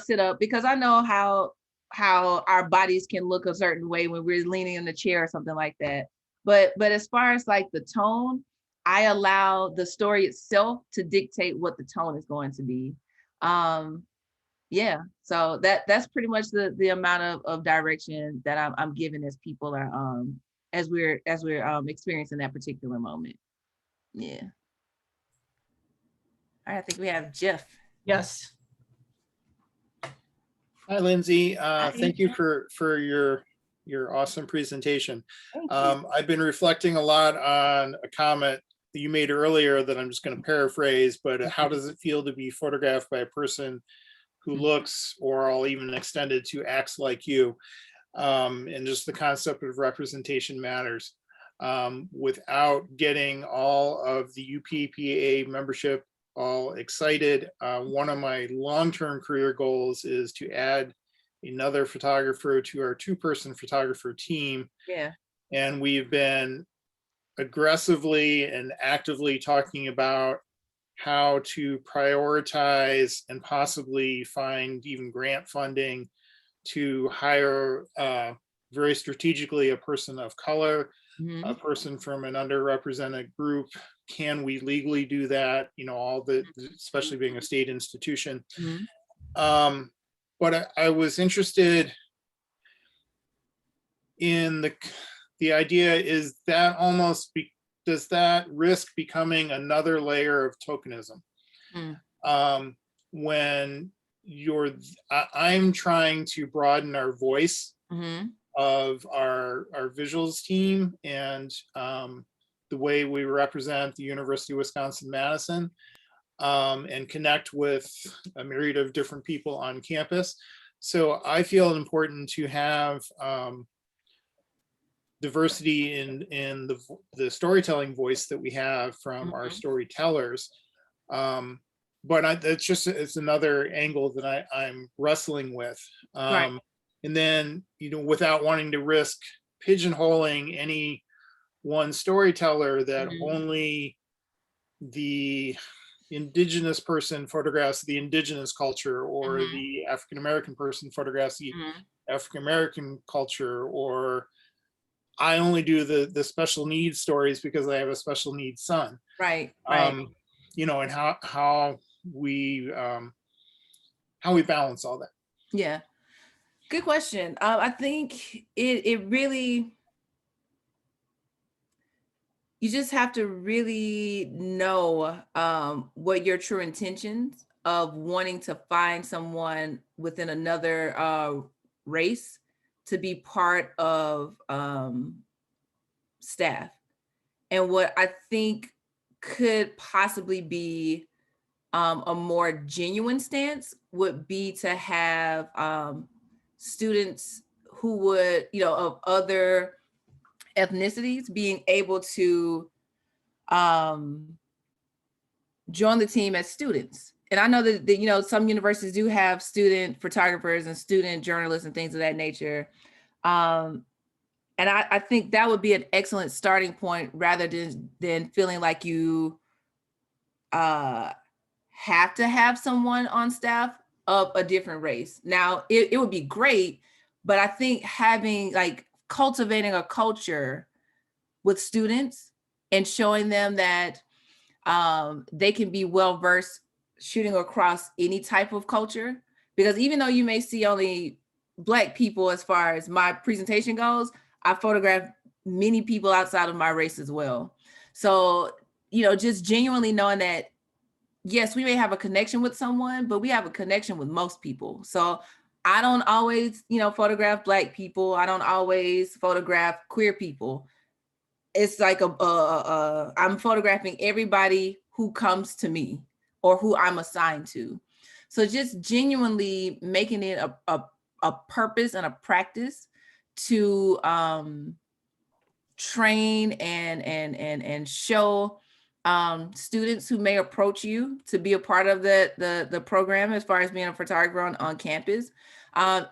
[SPEAKER 3] sit up, because I know how our bodies can look a certain way when we're leaning in the chair or something like that. But as far as like the tone, I allow the story itself to dictate what the tone is going to be. Yeah, so that's pretty much the amount of direction that I'm giving as people are as we're experiencing that particular moment. Yeah. All right, I think we have Jeff.
[SPEAKER 2] Yes.
[SPEAKER 6] Hi, Lynsey.
[SPEAKER 3] Hi.
[SPEAKER 6] Thank you for your awesome presentation.
[SPEAKER 3] Thank you.
[SPEAKER 6] I've been reflecting a lot on a comment that you made earlier that I'm just going to paraphrase, but how does it feel to be photographed by a person who looks, or I'll even extend it to acts like you? And just the concept of representation matters. Without getting all of the UPAA membership all excited, one of my long-term career goals is to add another photographer to our two-person photographer team.
[SPEAKER 3] Yeah.
[SPEAKER 6] And we've been aggressively and actively talking about how to prioritize and possibly find even grant funding to hire very strategically a person of color,
[SPEAKER 3] Mhm.
[SPEAKER 6] a person from an underrepresented group. Can we legally do that? You know, all the, especially being a state institution.
[SPEAKER 3] Mhm.
[SPEAKER 6] But I was interested in the idea, is that almost does that risk becoming another layer of tokenism?
[SPEAKER 3] Mm.
[SPEAKER 6] When I'm trying to broaden our voice
[SPEAKER 3] Mhm.
[SPEAKER 6] of our visuals team, and the way we represent the University of Wisconsin-Madison, and connect with a myriad of different people on campus. So I feel it important to have diversity in the storytelling voice that we have from our
[SPEAKER 3] Mhm.
[SPEAKER 6] storytellers. But it's another angle that I'm wrestling with.
[SPEAKER 3] Right.
[SPEAKER 6] And then, you know, without wanting to risk pigeonholing any one storyteller, that
[SPEAKER 3] Mhm.
[SPEAKER 6] only the indigenous person photographs the indigenous culture, or
[SPEAKER 3] Mhm.
[SPEAKER 6] the African American person photographs the
[SPEAKER 3] Mhm.
[SPEAKER 6] African American culture, or I only do the special needs stories because I have a special needs son.
[SPEAKER 3] Right. Right.
[SPEAKER 6] You know, and how we balance all that.
[SPEAKER 3] Yeah. Good question. I think it really, you just have to really know what your true intentions of wanting to find someone within another race to be part of staff. And what I think could possibly be a more genuine stance would be to have students who would, you know, of other ethnicities being able to join the team as students. And I know that, you know, some universities do have student photographers and student journalists and things of that nature. And I think that would be an excellent starting point, rather than feeling like you have to have someone on staff of a different race. Now, it would be great, but I think having, like, cultivating a culture with students and showing them that they can be well versed shooting across any type of culture. Because even though you may see only Black people as far as my presentation goes, I photograph many people outside of my race as well. So, you know, just genuinely knowing that, yes, we may have a connection with someone, but we have a connection with most people. So I don't always, you know, photograph Black people. I don't always photograph queer people. It's like I'm photographing everybody who comes to me or who I'm assigned to. So just genuinely making it a purpose and a practice to train and show students who may approach you to be a part of the program, as far as being a photographer on campus,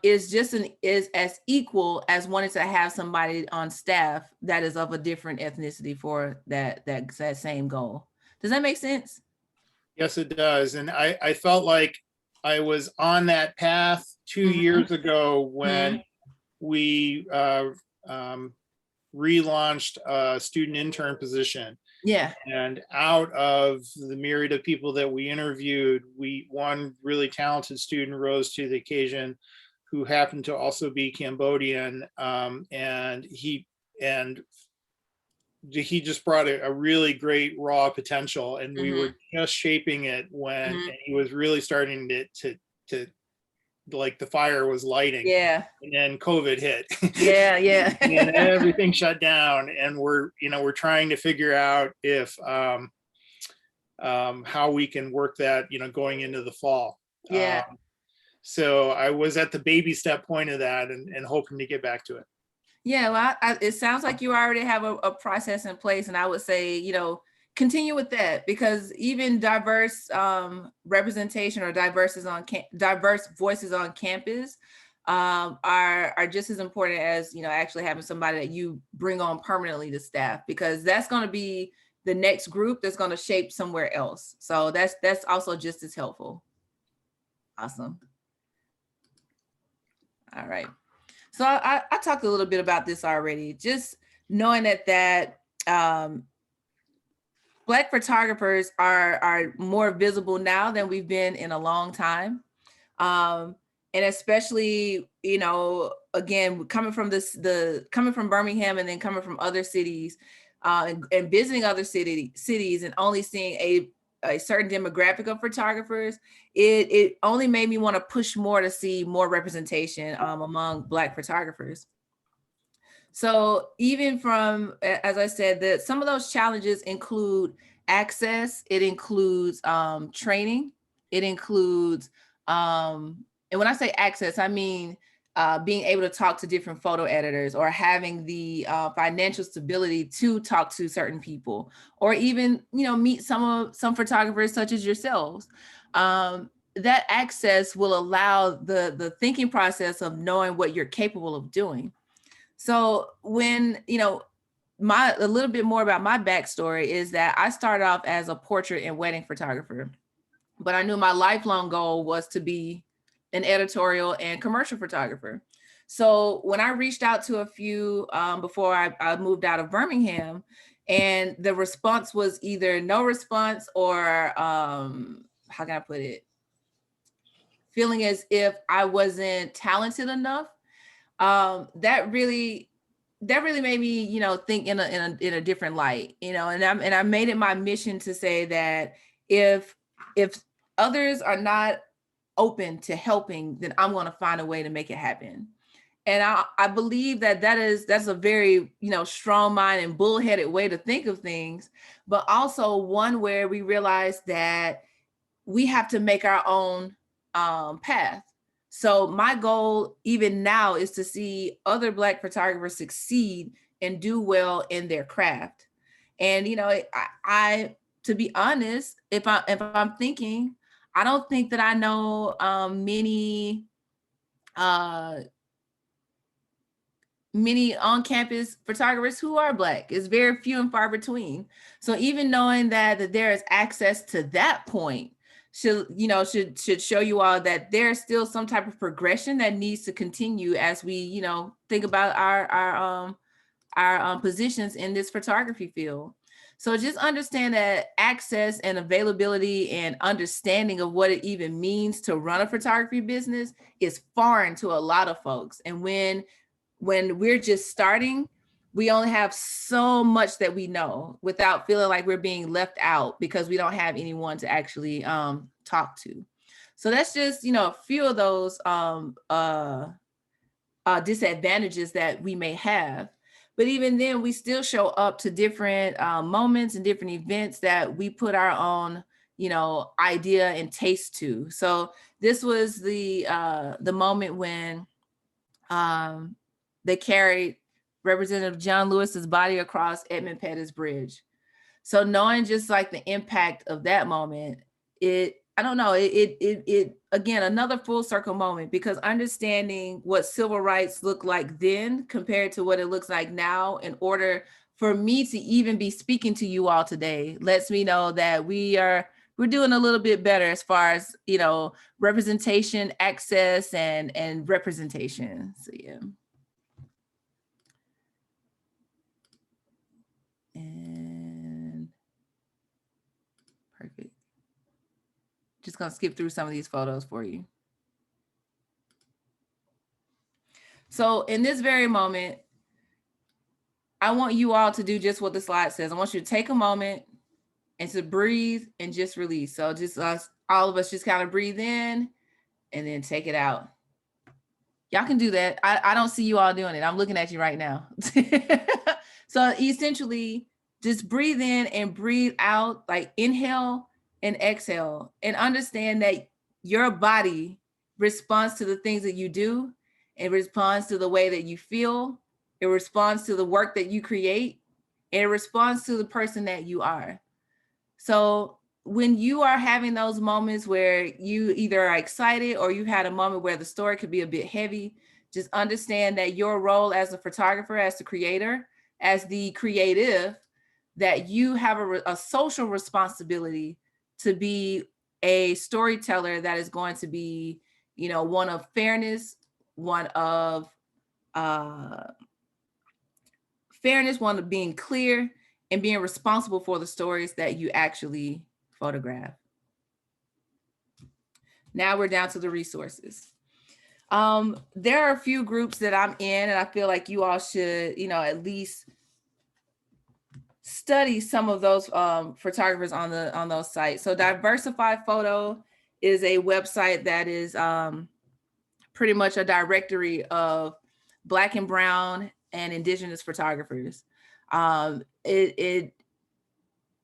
[SPEAKER 3] is as equal as wanting to have somebody on staff that is of a different ethnicity for that same goal. Does that make sense?
[SPEAKER 6] Yes, it does. And I felt like I was on that path 2 years ago when we relaunched a student intern position.
[SPEAKER 3] Yeah.
[SPEAKER 6] And out of the myriad of people that we interviewed, one really talented student rose to the occasion, who happened to also be Cambodian. And he just brought a really great raw potential, and we were just shaping it when and he was really starting to like, the fire was lighting.
[SPEAKER 3] Yeah.
[SPEAKER 6] And then COVID hit.
[SPEAKER 3] Yeah.
[SPEAKER 6] And everything shut down, and we're trying to figure out if how we can work that, going into the fall.
[SPEAKER 3] Yeah.
[SPEAKER 6] So I was at the baby step point of that, and hoping to get back to it.
[SPEAKER 3] Yeah, well, it sounds like you already have a process in place, and I would say, continue with that, because even diverse representation or diverse voices on campus are just as important as, actually having somebody that you bring on permanently to staff, because that's going to be the next group that's going to shape somewhere else. So that's also just as helpful. Awesome. All right. So I talked a little bit about this already, just knowing that Black photographers are more visible now than we've been in a long time. And especially, you know, again, coming from coming from Birmingham and then coming from other cities and visiting other cities and only seeing a certain demographic of photographers, it only made me want to push more to see more representation among Black photographers. So even from, as I said, that some of those challenges include access, it includes training, it includes, and when I say access, I mean being able to talk to different photo editors or having the financial stability to talk to certain people, or even, you know, meet some photographers such as yourselves. That access will allow the thinking process of knowing what you're capable of doing. So when, you know, a little bit more about my backstory is that I started off as a portrait and wedding photographer, but I knew my lifelong goal was to be an editorial and commercial photographer. So when I reached out to a few before I moved out of Birmingham, and the response was either no response or how can I put it? Feeling as if I wasn't talented enough. That really made me, you know, think in a different light, you know, and I made it my mission to say that if others are not open to helping, then I'm going to find a way to make it happen. And I believe that's a very, you know, strong mind and bullheaded way to think of things, but also one where we realize that we have to make our own path. So my goal even now is to see other Black photographers succeed and do well in their craft. And, you know, I to be honest, if I'm thinking, I don't think that I know many on-campus photographers who are Black. It's very few and far between. So even knowing that there is access to that point should show you all that there's still some type of progression that needs to continue as we, you know, think about our positions in this photography field. So just understand that access and availability and understanding of what it even means to run a photography business is foreign to a lot of folks. And when we're just starting, we only have so much that we know without feeling like we're being left out because we don't have anyone to actually talk to. So that's just, you know, a few of those disadvantages that we may have. But even then, we still show up to different moments and different events that we put our own, you know, idea and taste to. So this was the moment when they carried Representative John Lewis's body across Edmund Pettus Bridge. So knowing just like the impact of that moment, it again, another full circle moment, because understanding what civil rights looked like then compared to what it looks like now, in order for me to even be speaking to you all today, lets me know that we're doing a little bit better as far as, you know, representation, access, and representation. So yeah. And perfect. Just gonna skip through some of these photos for you. So in this very moment, I want you all to do just what the slide says. I want you to take a moment and to breathe and just release. So just all of us just kind of breathe in and then take it out. Y'all can do that. I don't see you all doing it. I'm looking at you right now. So essentially just breathe in and breathe out, like inhale and exhale, and understand that your body responds to the things that you do. It responds to the way that you feel. It responds to the work that you create. And it responds to the person that you are. So when you are having those moments where you either are excited or you had a moment where the story could be a bit heavy, just understand that your role as a photographer, as the creator, as the creative, that you have a social responsibility to be a storyteller that is going to be, you know, one of fairness, one of fairness, one of being clear, and being responsible for the stories that you actually photograph. Now we're down to the resources. There are a few groups that I'm in, and I feel like you all should, at least study some of those photographers on those sites. So Diversified Photo is a website that is pretty much a directory of Black and Brown and Indigenous photographers. It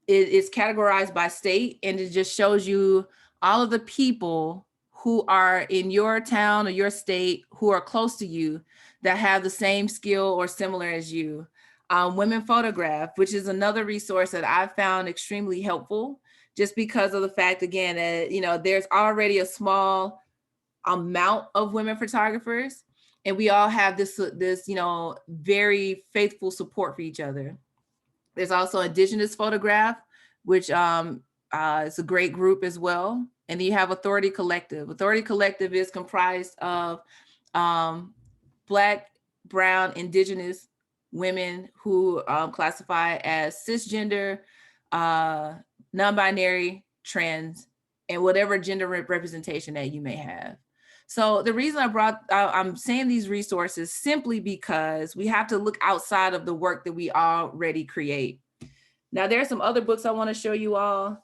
[SPEAKER 3] is categorized by state, and it just shows you all of the people who are in your town or your state who are close to you that have the same skill or similar as you. Women Photograph, which is another resource that I've found extremely helpful, just because of the fact, again, that there's already a small amount of women photographers, and we all have this very faithful support for each other. There's also Indigenous Photograph, which is a great group as well. And then you have Authority Collective. Authority Collective is comprised of Black, Brown, Indigenous women who classify as cisgender, non-binary, trans, and whatever gender representation that you may have. So the reason I'm saying these resources simply because we have to look outside of the work that we already create. Now, there are some other books I want to show you all.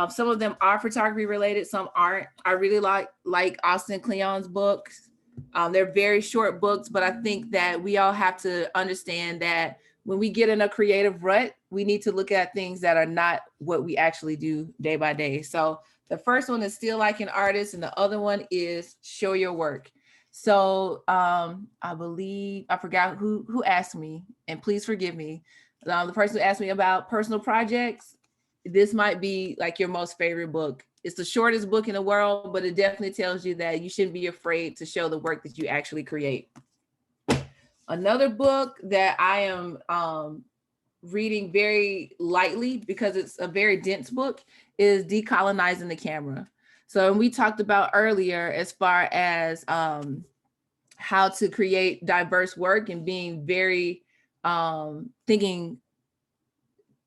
[SPEAKER 3] Some of them are photography related, some aren't. I really like Austin Kleon's books. They're very short books, but I think that we all have to understand that when we get in a creative rut, we need to look at things that are not what we actually do day by day. So the first one is Still Like an Artist, and the other one is Show Your Work. So I believe, I forgot who asked me, and please forgive me. The person who asked me about personal projects, this might be like your most favorite book. It's the shortest book in the world, but it definitely tells you that you shouldn't be afraid to show the work that you actually create. Another book that I am reading very lightly because it's a very dense book is Decolonizing the Camera. So we talked about earlier as far as how to create diverse work and being very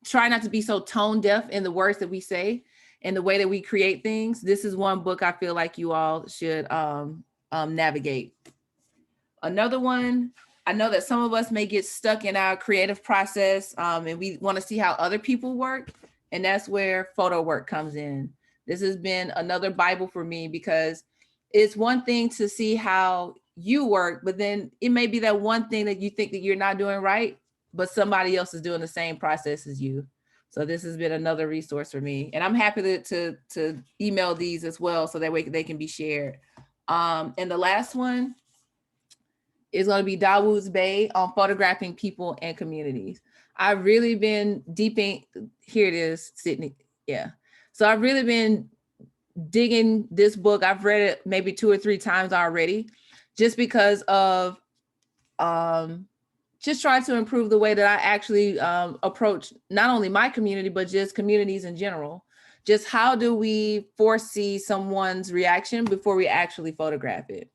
[SPEAKER 3] try not to be so tone deaf in the words that we say and the way that we create things. This is one book I feel like you all should navigate. Another one, I know that some of us may get stuck in our creative process and we want to see how other people work. And that's where photo work comes in. This has been another Bible for me because it's one thing to see how you work, but then it may be that one thing that you think that you're not doing right, but somebody else is doing the same process as you. So this has been another resource for me. And I'm happy to email these as well so that way they can be shared. And the last one is going to be Dawood's Bay on photographing people and communities. I've really been here it is, Sydney. Yeah. So I've really been digging this book. I've read it maybe 2 or 3 times already, just because of just trying to improve the way that I actually approach not only my community, but just communities in general. Just how do we foresee someone's reaction before we actually photograph it?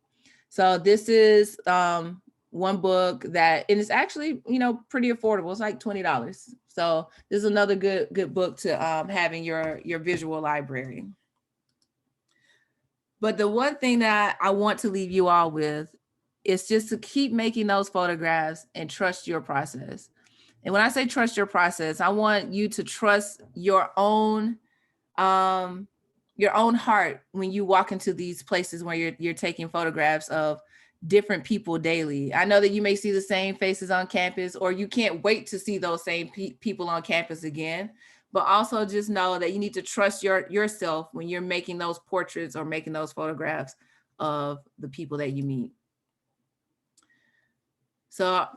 [SPEAKER 3] So this is one book that, and it's actually, pretty affordable. It's like $20. So this is another good book to have in your visual library. But the one thing that I want to leave you all with is just to keep making those photographs and trust your process. And when I say trust your process, I want you to trust your own heart when you walk into these places where you're taking photographs of different people daily. I know that you may see the same faces on campus, or you can't wait to see those same people on campus again. But also just know that you need to trust yourself when you're making those portraits or making those photographs of the people that you meet. So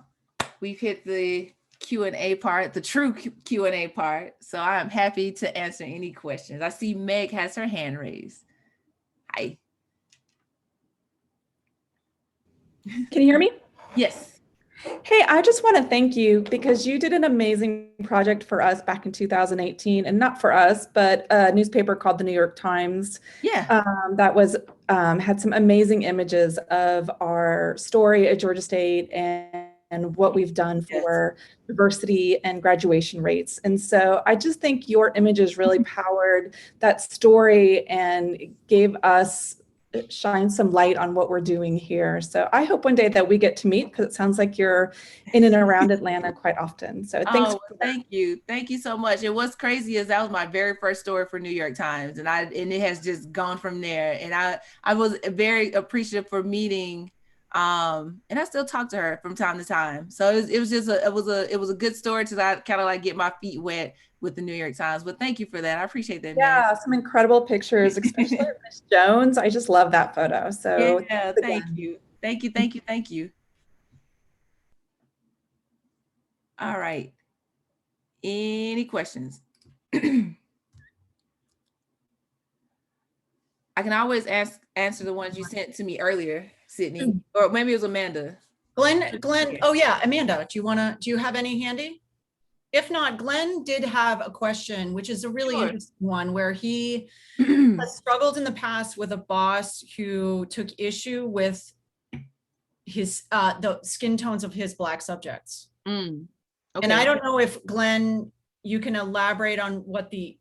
[SPEAKER 3] we've hit the Q&A part, the true Q&A part. So I'm happy to answer any questions. I see Meg has her hand raised. Hi.
[SPEAKER 7] Can you hear me?
[SPEAKER 3] Yes.
[SPEAKER 7] Hey, I just want to thank you because you did an amazing project for us back in 2018, and not for us, but a newspaper called the New York Times.
[SPEAKER 3] Yeah.
[SPEAKER 7] That was had some amazing images of our story at Georgia State and what we've done
[SPEAKER 3] Yes.
[SPEAKER 7] for diversity and graduation rates. And so I just think your images really powered that story and gave us shine some light on what we're doing here. So I hope one day that we get to meet, because it sounds like you're in and around Atlanta quite often. So thanks.
[SPEAKER 3] Oh, thank you. Thank you so much. And what's crazy is that was my very first story for New York Times, and it has just gone from there. And I was very appreciative for meeting, and I still talk to her from time to time. So it was just it was a good story to kind of like get my feet wet with the New York Times. But thank you for that. I appreciate that.
[SPEAKER 7] Yeah, some incredible pictures, especially of Miss Jones. I just love that photo. So
[SPEAKER 3] Yeah, thank you. Thank you. Thank you. Thank you. All right. Any questions? I can always answer the ones you sent to me earlier, Sydney, or maybe it was Amanda.
[SPEAKER 2] Glenn, oh yeah, Amanda, do you have any handy? If not, Glenn did have a question, which is a really
[SPEAKER 3] Sure.
[SPEAKER 2] interesting one, where he has struggled in the past with a boss who took issue with his the skin tones of his Black subjects.
[SPEAKER 3] Okay.
[SPEAKER 2] And I don't know if Glenn, you can elaborate on what the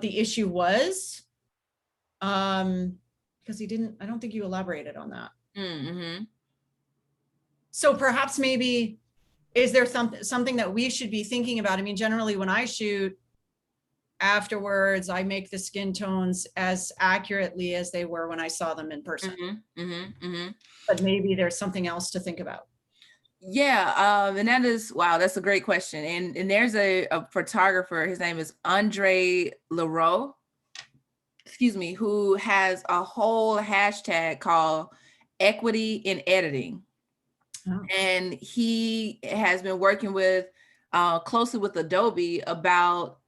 [SPEAKER 2] issue was. Because I don't think you elaborated on that.
[SPEAKER 3] Mm-hmm.
[SPEAKER 2] So perhaps maybe, is there something that we should be thinking about? I mean, generally when I shoot afterwards, I make the skin tones as accurately as they were when I saw them in person. But maybe there's something else to think about.
[SPEAKER 3] Yeah, and that is, wow, that's a great question. And there's a photographer, his name is Andre Leroux, who has a whole hashtag called Equity in Editing. Oh. And he has been working with closely with Adobe about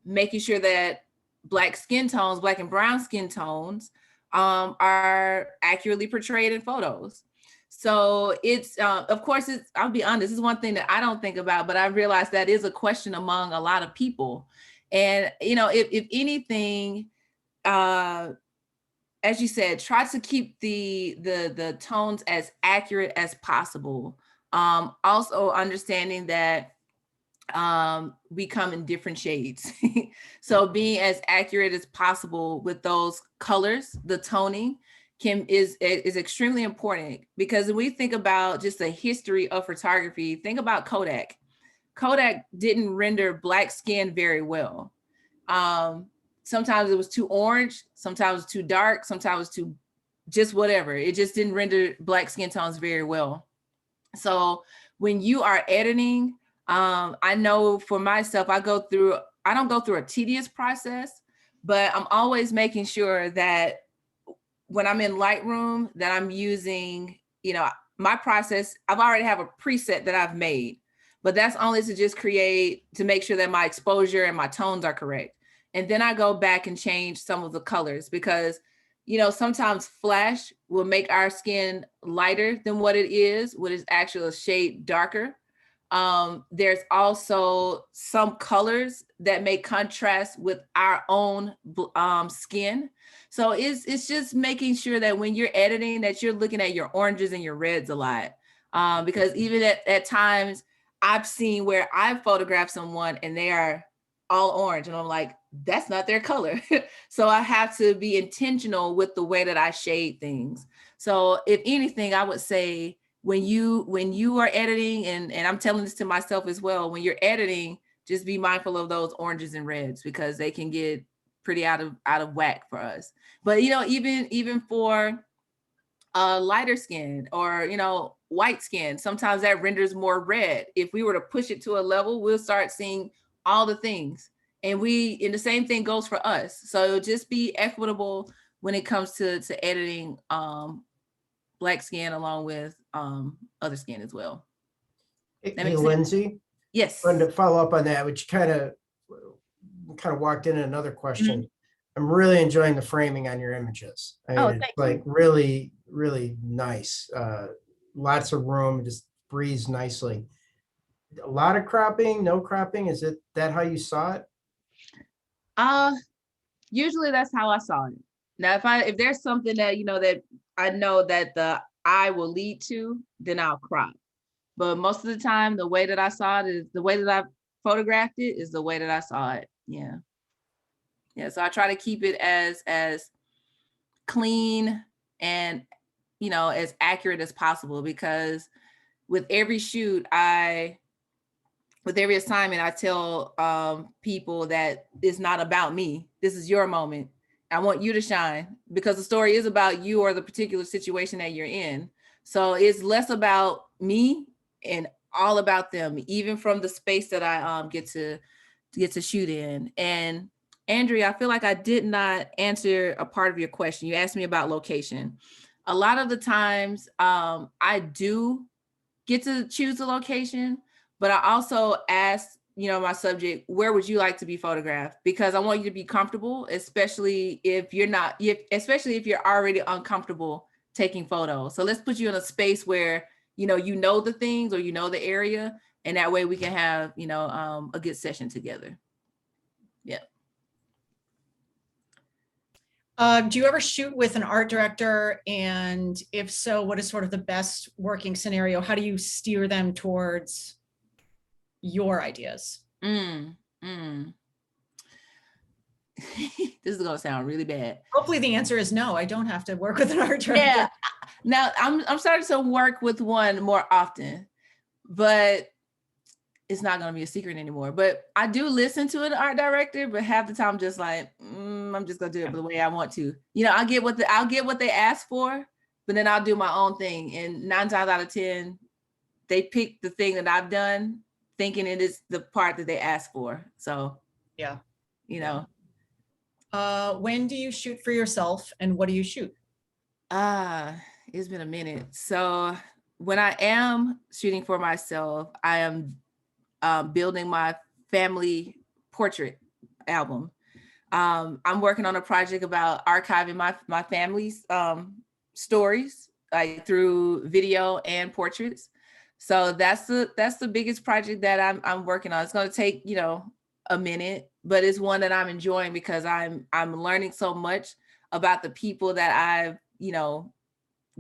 [SPEAKER 3] making sure that Black and brown skin tones are accurately portrayed in photos. So it's, of course, I'll be honest, this is one thing that I don't think about, but I realize that is a question among a lot of people. And, if anything, as you said, try to keep the tones as accurate as possible. Also understanding that we come in different shades. So being as accurate as possible with those colors, the toning is extremely important, because when we think about just the history of photography, think about Kodak. Kodak didn't render Black skin very well. Sometimes it was too orange, sometimes it was too dark, sometimes it was too just whatever. It just didn't render Black skin tones very well. So when you are editing, I know for myself, I don't go through a tedious process, but I'm always making sure that when I'm in Lightroom, that I'm using, my process, I've already have a preset that I've made, but that's only to make sure that my exposure and my tones are correct. And then I go back and change some of the colors, because, sometimes flash will make our skin lighter than what it is actually a shade darker. There's also some colors that may contrast with our own skin. So it's just making sure that when you're editing, that you're looking at your oranges and your reds a lot. Because even at times I've seen where I've photographed someone and they are all orange, and I'm like, that's not their color. So I have to be intentional with the way that I shade things. So if anything, I would say, when you are editing, and I'm telling this to myself as well, when you're editing, just be mindful of those oranges and reds, because they can get pretty out of whack for us. But even for lighter skin or white skin, sometimes that renders more red. If we were to push it to a level, we'll start seeing all the things. And the same thing goes for us. So just be equitable when it comes to editing Black skin along with other skin as well.
[SPEAKER 1] Hey, Lynsey.
[SPEAKER 3] Yes.
[SPEAKER 1] I wanted to follow up on that, which kind of walked into another question. Mm-hmm. I'm really enjoying the framing on your images. It's like really, really nice. lots of room, just breathes nicely. A lot of cropping, no cropping, is it that how you saw it?
[SPEAKER 3] Usually that's how I saw it. Now, if there's something that, that I know that the eye will lead to, then I'll crop. But most of the time, the way that I saw it is the way that I photographed it is the way that I saw it. Yeah. Yeah. So I try to keep it as clean and, as accurate as possible, because with every shoot, with every assignment, I tell people that it's not about me. This is your moment. I want you to shine, because the story is about you or the particular situation that you're in. So it's less about me and all about them, even from the space that I get to shoot in. And Andrea, I feel like I did not answer a part of your question. You asked me about location. A lot of the times I do get to choose the location, but I also ask, my subject, where would you like to be photographed? Because I want you to be comfortable, especially if you're already uncomfortable taking photos. So let's put you in a space where, you know the things, or the area, and that way we can have, a good session together. Yeah.
[SPEAKER 2] Do you ever shoot with an art director? And if so, what is sort of the best working scenario? How do you steer them towards your ideas?
[SPEAKER 3] This is gonna sound really bad.
[SPEAKER 2] Hopefully the answer is no, I don't have to work with an art director.
[SPEAKER 3] Yeah. Now I'm starting to work with one more often, but it's not going to be a secret anymore. But I do listen to an art director, but half the time I'm just like, I'm just going to do it the way I want to. I'll get what they ask for, but then I'll do my own thing. And 9 times out of 10, they pick the thing that I've done, thinking it is the part that they asked for. So,
[SPEAKER 2] yeah.
[SPEAKER 3] When
[SPEAKER 2] do you shoot for yourself, and what do you shoot?
[SPEAKER 3] It's been a minute. So when I am shooting for myself, I am building my family portrait album. I'm working on a project about archiving my family's stories, like through video and portraits. So that's the biggest project that I'm working on. It's going to take a minute, but it's one that I'm enjoying, because I'm learning so much about the people that I've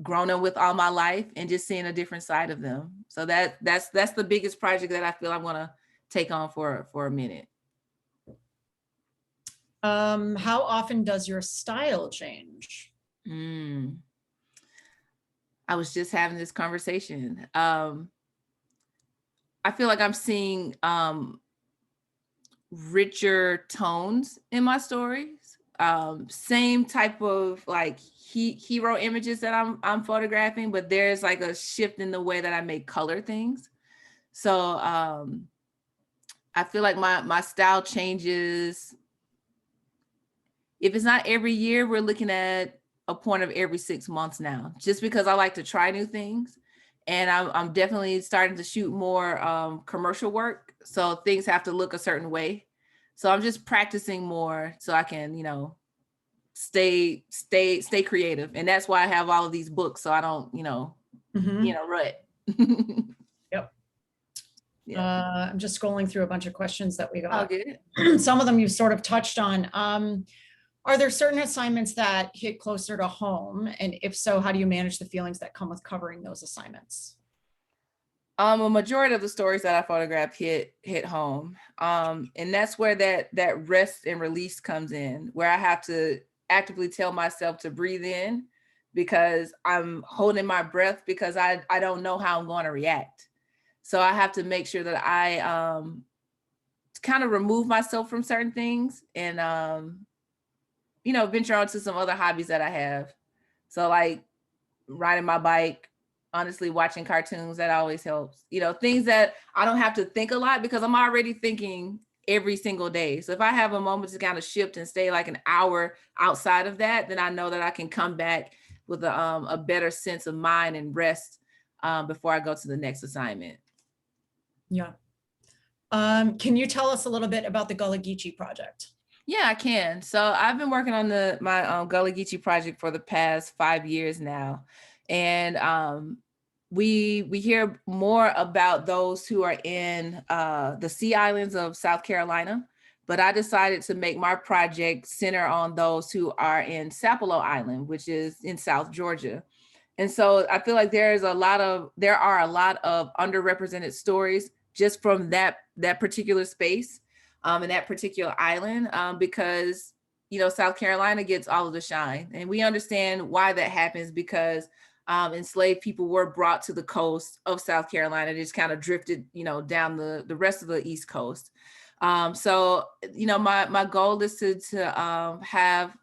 [SPEAKER 3] grown up with all my life, and just seeing a different side of them. So that's the biggest project that I feel I'm gonna take on for a minute.
[SPEAKER 2] How often does your style change?
[SPEAKER 3] I was just having this conversation. I feel like I'm seeing richer tones in my stories. Same type of like hero images that I'm photographing, but there's like a shift in the way that I make color things. So I feel like my style changes. If it's not every year, we're looking at a point of every 6 months now, just because I like to try new things. And I'm definitely starting to shoot more commercial work. So things have to look a certain way. So I'm just practicing more so I can, stay creative. And that's why I have all of these books. So I don't, rut.
[SPEAKER 2] Yep.
[SPEAKER 3] Yeah.
[SPEAKER 2] I'm just scrolling through a bunch of questions that we got.
[SPEAKER 3] Oh, good.
[SPEAKER 2] Some of them you've sort of touched on. Are there certain assignments that hit closer to home? And if so, how do you manage the feelings that come with covering those assignments?
[SPEAKER 3] A majority of the stories that I photograph hit home. And that's where that rest and release comes in, where I have to actively tell myself to breathe in, because I'm holding my breath, because I don't know how I'm going to react. So I have to make sure that I kind of remove myself from certain things and, venture on to some other hobbies that I have. So like riding my bike, honestly, watching cartoons, that always helps. Things that I don't have to think a lot, because I'm already thinking every single day. So if I have a moment to kind of shift and stay like an hour outside of that, then I know that I can come back with a better sense of mind and rest before I go to the next assignment.
[SPEAKER 2] Yeah. Can you tell us a little bit about the Gullah Geechee project?
[SPEAKER 3] Yeah, I can. So I've been working on my Gullah Geechee project for the past 5 years now. And we hear more about those who are in the Sea Islands of South Carolina, but I decided to make my project center on those who are in Sapelo Island, which is in South Georgia. And so I feel like there are a lot of underrepresented stories just from that particular space and that particular island, because, you know, South Carolina gets all of the shine. And we understand why that happens, because enslaved people were brought to the coast of South Carolina, just kind of drifted, you know, down the rest of the East Coast. So, you know, my goal is to have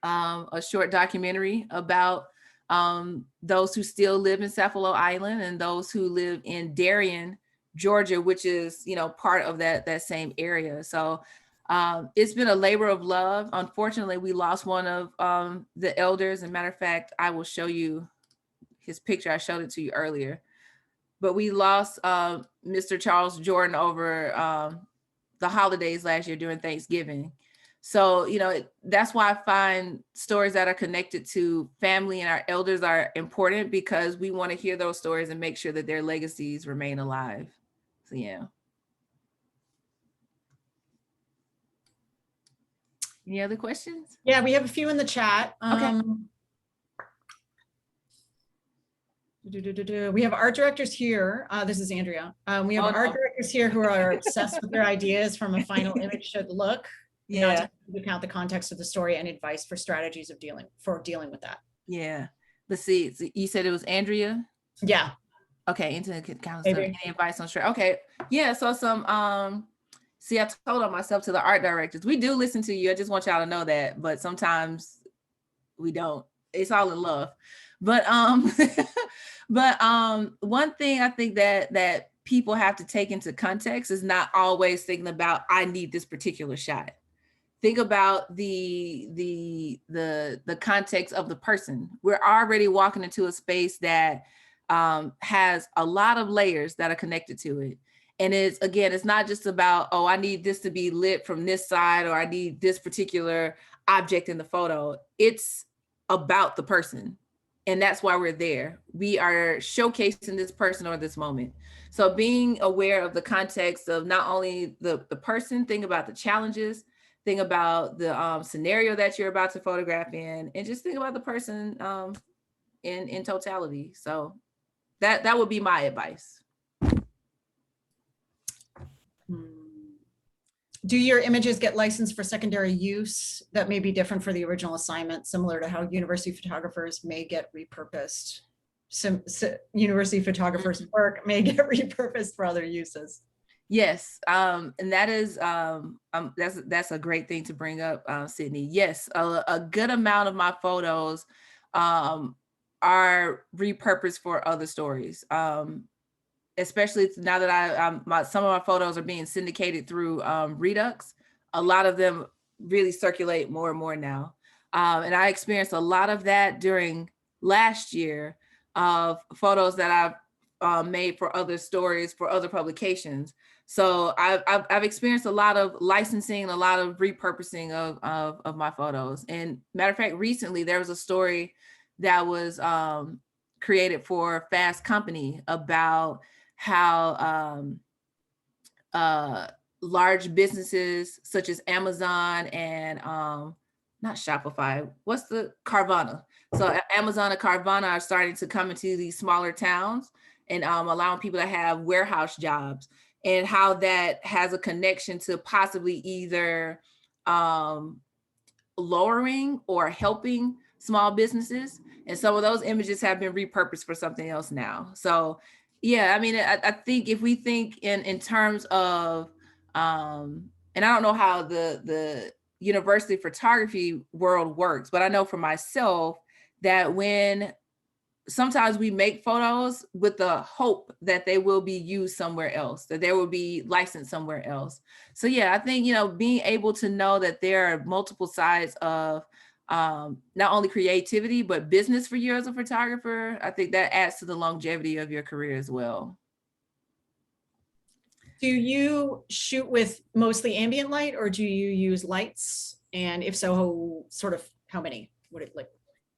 [SPEAKER 3] a short documentary about those who still live in Sapelo Island and those who live in Darien, Georgia, which is, you know, part of that same area. So it's been a labor of love. Unfortunately, we lost one of the elders. As a matter of fact, I will show you his picture. I showed it to you earlier. But we lost Mr. Charles Jordan over the holidays last year during Thanksgiving. So, you know, that's why I find stories that are connected to family and our elders are important, because we want to hear those stories and make sure that their legacies remain alive. So, yeah. Any other questions?
[SPEAKER 2] Yeah, we have a few in the chat.
[SPEAKER 3] Okay.
[SPEAKER 2] We have art directors here. This is Andrea. We have art directors here who are obsessed with their ideas from a final image should look.
[SPEAKER 3] Yeah.
[SPEAKER 2] Not taking into account the context of the story and advice for strategies of dealing with that.
[SPEAKER 3] Yeah. Let's see. So you said it was Andrea?
[SPEAKER 2] Yeah.
[SPEAKER 3] Okay. Into counselor. Any advice on strategy? Okay. Yeah. So some see, I told on myself to the art directors. We do listen to you. I just want y'all to know that, but sometimes we don't. It's all in love. But one thing I think that people have to take into context is not always thinking about, I need this particular shot. Think about the context of the person. We're already walking into a space that has a lot of layers that are connected to it. And it's not just about, oh, I need this to be lit from this side, or I need this particular object in the photo. It's about the person. And that's why we're there. We are showcasing this person or this moment. So being aware of the context of not only the person, think about the challenges, think about the scenario that you're about to photograph in, and just think about the person in totality. So that would be my advice.
[SPEAKER 2] Do your images get licensed for secondary use that may be different for the original assignment, similar to how university photographers may get repurposed? University photographers' work may get repurposed for other uses.
[SPEAKER 3] Yes, and that is that's a great thing to bring up, Sydney. Yes, a good amount of my photos are repurposed for other stories. Especially now that some of my photos are being syndicated through Redux. A lot of them really circulate more and more now. And I experienced a lot of that during last year of photos that I've made for other stories, for other publications. So I've experienced a lot of licensing, a lot of repurposing of my photos. And matter of fact, recently there was a story that was created for Fast Company about how large businesses such as Amazon and not Shopify, what's the Carvana? So Amazon and Carvana are starting to come into these smaller towns and allowing people to have warehouse jobs, and how that has a connection to possibly either lowering or helping small businesses. And some of those images have been repurposed for something else now. So yeah, I mean, I think if we think in terms of, and I don't know how the university photography world works, but I know for myself that when sometimes we make photos with the hope that they will be used somewhere else, that they will be licensed somewhere else. So yeah, I think, being able to know that there are multiple sides of not only creativity, but business for you as a photographer, I think that adds to the longevity of your career as well.
[SPEAKER 2] Do you shoot with mostly ambient light, or do you use lights? And if so, sort of how many would it like?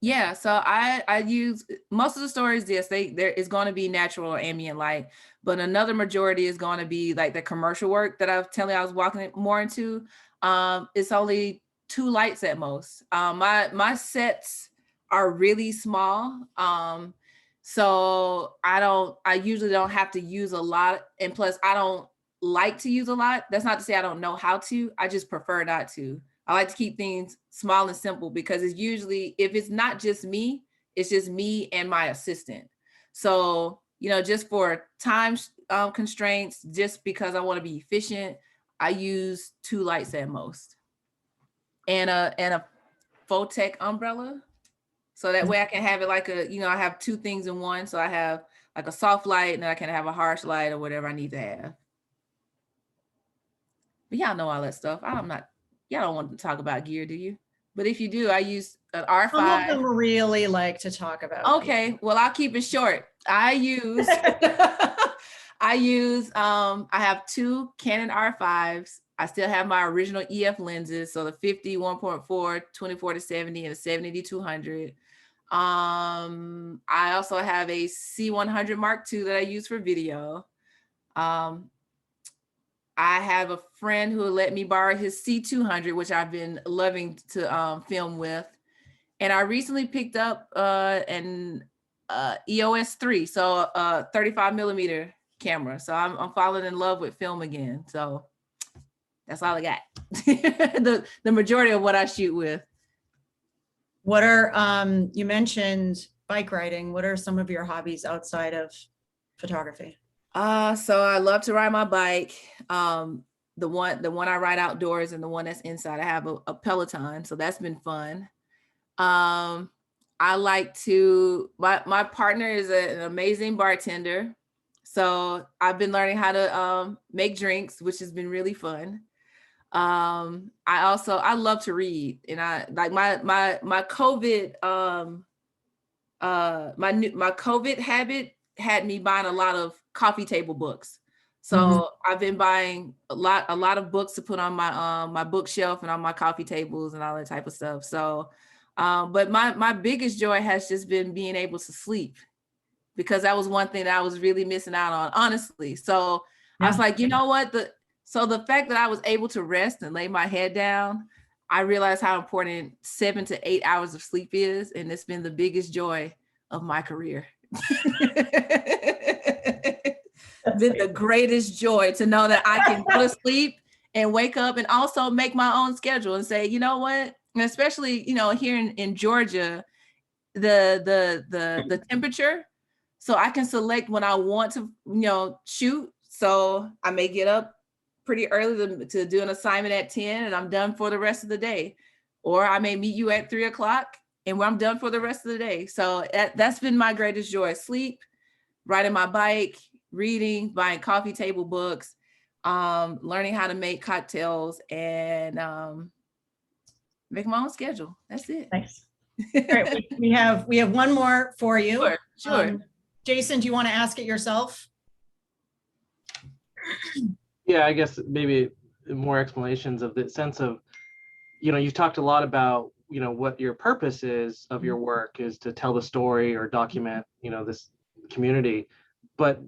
[SPEAKER 3] Yeah, so I use most of the stories, yes, there is going to be natural or ambient light, but another majority is going to be like the commercial work that I was telling you I was walking more into. It's only 2 lights at most. My sets are really small. So I usually don't have to use a lot, and plus I don't like to use a lot. That's not to say I don't know how to, I just prefer not to. I like to keep things small and simple because it's usually, if it's not just me, it's just me and my assistant. So, just for time constraints, just because I want to be efficient, I use 2 lights at most. And a Photech umbrella. So that way I can have it like I have 2 things in one. So I have like a soft light and then I can have a harsh light or whatever I need to have. But y'all know all that stuff. Y'all don't want to talk about gear, do you? But if you do, I use an R5.
[SPEAKER 2] Some of them really like to talk about.
[SPEAKER 3] Okay, well, I'll keep it short. I have 2 Canon R5s. I still have my original EF lenses. So the 50, 1.4, 24-70 and a 70-200. I also have a C100 Mark II that I use for video. I have a friend who let me borrow his C200, which I've been loving to film with. And I recently picked up an EOS 3, so a 35 millimeter camera. So I'm falling in love with film again. So that's all I got. the majority of what I shoot with.
[SPEAKER 2] What are, you mentioned bike riding. What are some of your hobbies outside of photography?
[SPEAKER 3] So I love to ride my bike. The one I ride outdoors and the one that's inside. I have a Peloton, so that's been fun. I like to, my partner is an amazing bartender. So I've been learning how to make drinks, which has been really fun. I love to read, and I like my COVID, my COVID habit had me buying a lot of coffee table books. So I've been buying a lot of books to put on my my bookshelf and on my coffee tables and all that type of stuff. So but my biggest joy has just been being able to sleep, because that was one thing that I was really missing out on, honestly. So I was like, you know what? So the fact that I was able to rest and lay my head down, I realized how important 7 to 8 hours of sleep is. And it's been the biggest joy of my career. Been the greatest joy to know that I can go to sleep and wake up and also make my own schedule and say, you know what? And especially, here in Georgia, the temperature, so I can select when I want to, shoot. So I may get up pretty early to do an assignment at 10 and I'm done for the rest of the day. Or I may meet you at 3 o'clock and I'm done for the rest of the day. So that's been my greatest joy: sleep, riding my bike, reading, buying coffee table books, learning how to make cocktails, and make my own schedule. That's it.
[SPEAKER 2] Nice. All right, we have one more for you.
[SPEAKER 3] Sure.
[SPEAKER 2] Jason, do you want to ask it yourself?
[SPEAKER 4] Yeah, I guess maybe more explanations of the sense of, you've talked a lot about, what your purpose is of your work is to tell the story or document, this community. But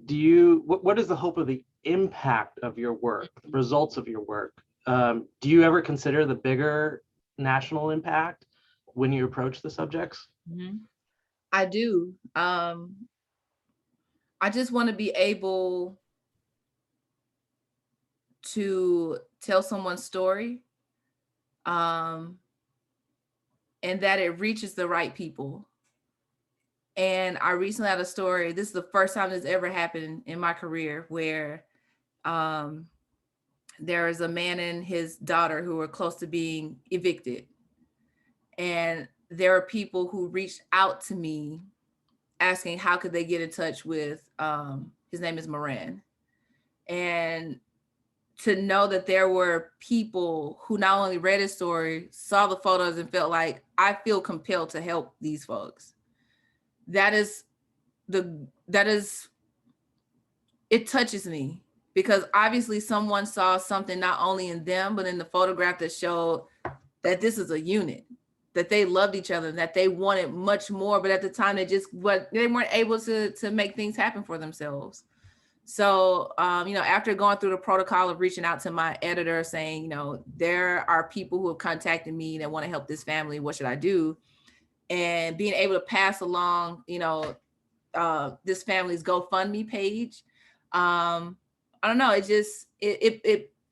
[SPEAKER 4] what is the hope of the impact of your work, the results of your work? Do you ever consider the bigger national impact when you approach the subjects?
[SPEAKER 3] I do. I just want to be able to tell someone's story, and that it reaches the right people. And I recently had a story. This is the first time this ever happened in my career, where there is a man and his daughter who are close to being evicted. And there are people who reached out to me asking how could they get in touch with, his name is Moran. And to know that there were people who not only read his story, saw the photos and felt like, I feel compelled to help these folks. It touches me, because obviously someone saw something not only in them, but in the photograph that showed that this is a unit. that they loved each other, that they wanted much more, but at the time they weren't able to make things happen for themselves. So, after going through the protocol of reaching out to my editor saying, there are people who have contacted me that want to help this family, what should I do? And being able to pass along, this family's GoFundMe page. I don't know,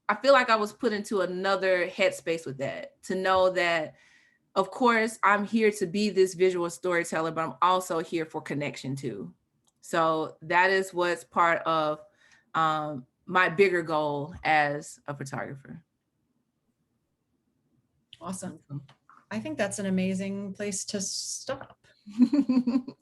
[SPEAKER 3] I feel like I was put into another headspace with that, to know that, of course, I'm here to be this visual storyteller, but I'm also here for connection too. So that is what's part of my bigger goal as a photographer.
[SPEAKER 2] Awesome. I think that's an amazing place to stop.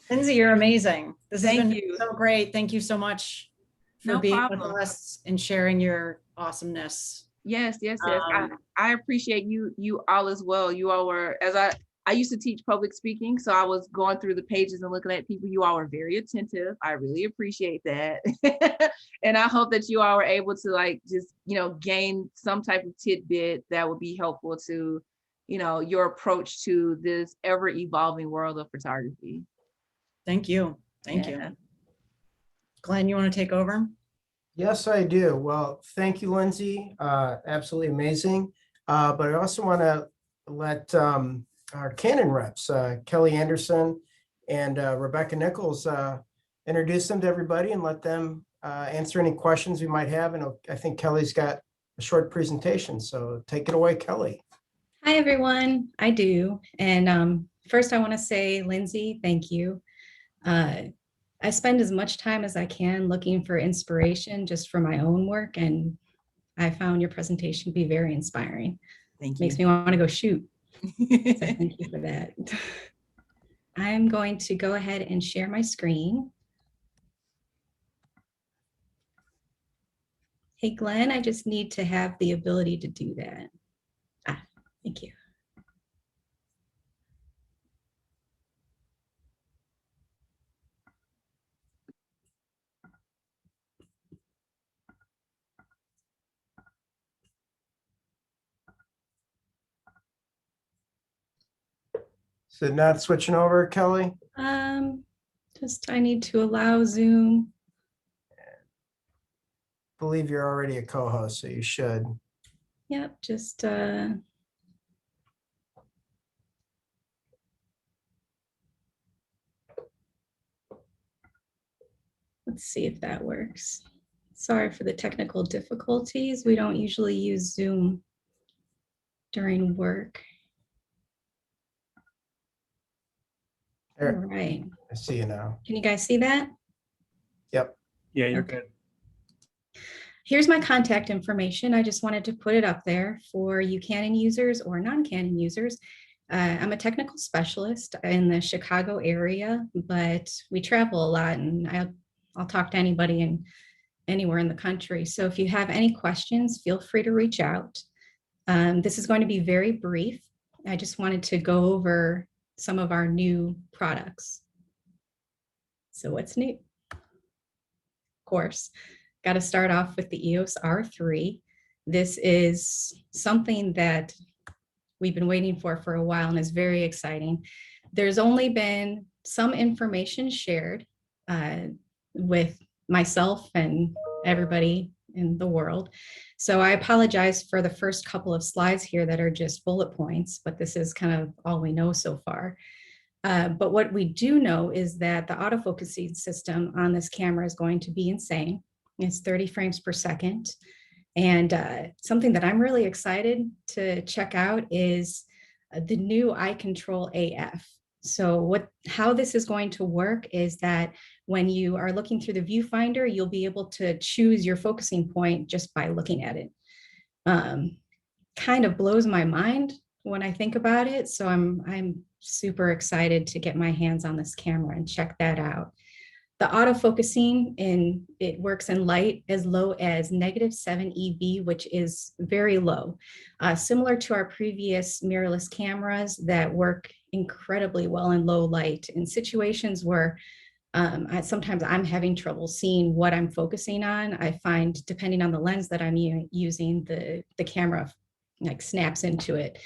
[SPEAKER 2] Lynsey, you're amazing. This has been so great. Thank you so much for being with us and sharing your awesomeness.
[SPEAKER 3] Yes. I appreciate you all as well. You all were, I used to teach public speaking, so I was going through the pages and looking at people. You all were very attentive. I really appreciate that. And I hope that you all were able to just, gain some type of tidbit that would be helpful to, your approach to this ever evolving world of photography.
[SPEAKER 2] Thank you. Thank you. Glenn, you want to take over?
[SPEAKER 1] Yes, I do. Well, thank you, Lynsey. Absolutely amazing. But I also want to let our Canon reps, Kelly Anderson and Rebecca Nichols, introduce them to everybody and let them answer any questions we might have. And I think Kelly's got a short presentation, so take it away, Kelly.
[SPEAKER 8] Hi, everyone. I do. And first I want to say, Lynsey, thank you. I spend as much time as I can looking for inspiration just for my own work. And I found your presentation to be very inspiring.
[SPEAKER 3] Thank you.
[SPEAKER 8] Makes me want to go shoot. So thank you for that. I'm going to go ahead and share my screen. Hey, Glenn, I just need to have the ability to do that. Thank you.
[SPEAKER 1] Is it not switching over, Kelly?
[SPEAKER 8] Just I need to allow Zoom.
[SPEAKER 1] I believe you're already a co-host, so you should.
[SPEAKER 8] Yep, just let's see if that works. Sorry for the technical difficulties. We don't usually use Zoom during work. All
[SPEAKER 1] There,
[SPEAKER 8] right.
[SPEAKER 1] I see you now.
[SPEAKER 8] Can you guys see that?
[SPEAKER 1] Yep.
[SPEAKER 9] Yeah, you're
[SPEAKER 8] Okay.
[SPEAKER 9] good.
[SPEAKER 8] Here's my contact information. I just wanted to put it up there for you Canon users or non-Canon users. I'm a technical specialist in the Chicago area, but we travel a lot and I'll talk to anybody anywhere in the country. So if you have any questions, feel free to reach out. This is going to be very brief. I just wanted to go over some of our new products. So what's new? Of course, got to start off with the EOS R3. This is something that we've been waiting for a while and is very exciting. There's only been some information shared with myself and everybody in the world. So I apologize for the first couple of slides here that are just bullet points, but this is kind of all we know so far. But what we do know is that the autofocusing system on this camera is going to be insane. It's 30 frames per second. And something that I'm really excited to check out is the new Eye Control AF. So how this is going to work is that when you are looking through the viewfinder, you'll be able to choose your focusing point just by looking at it. Kind of blows my mind when I think about it. So I'm super excited to get my hands on this camera and check that out. The autofocusing it works in light as low as -7 EV, which is very low, similar to our previous mirrorless cameras that work incredibly well in low light in situations where sometimes I'm having trouble seeing what I'm focusing on. I find depending on the lens that I'm using, the camera like snaps into it.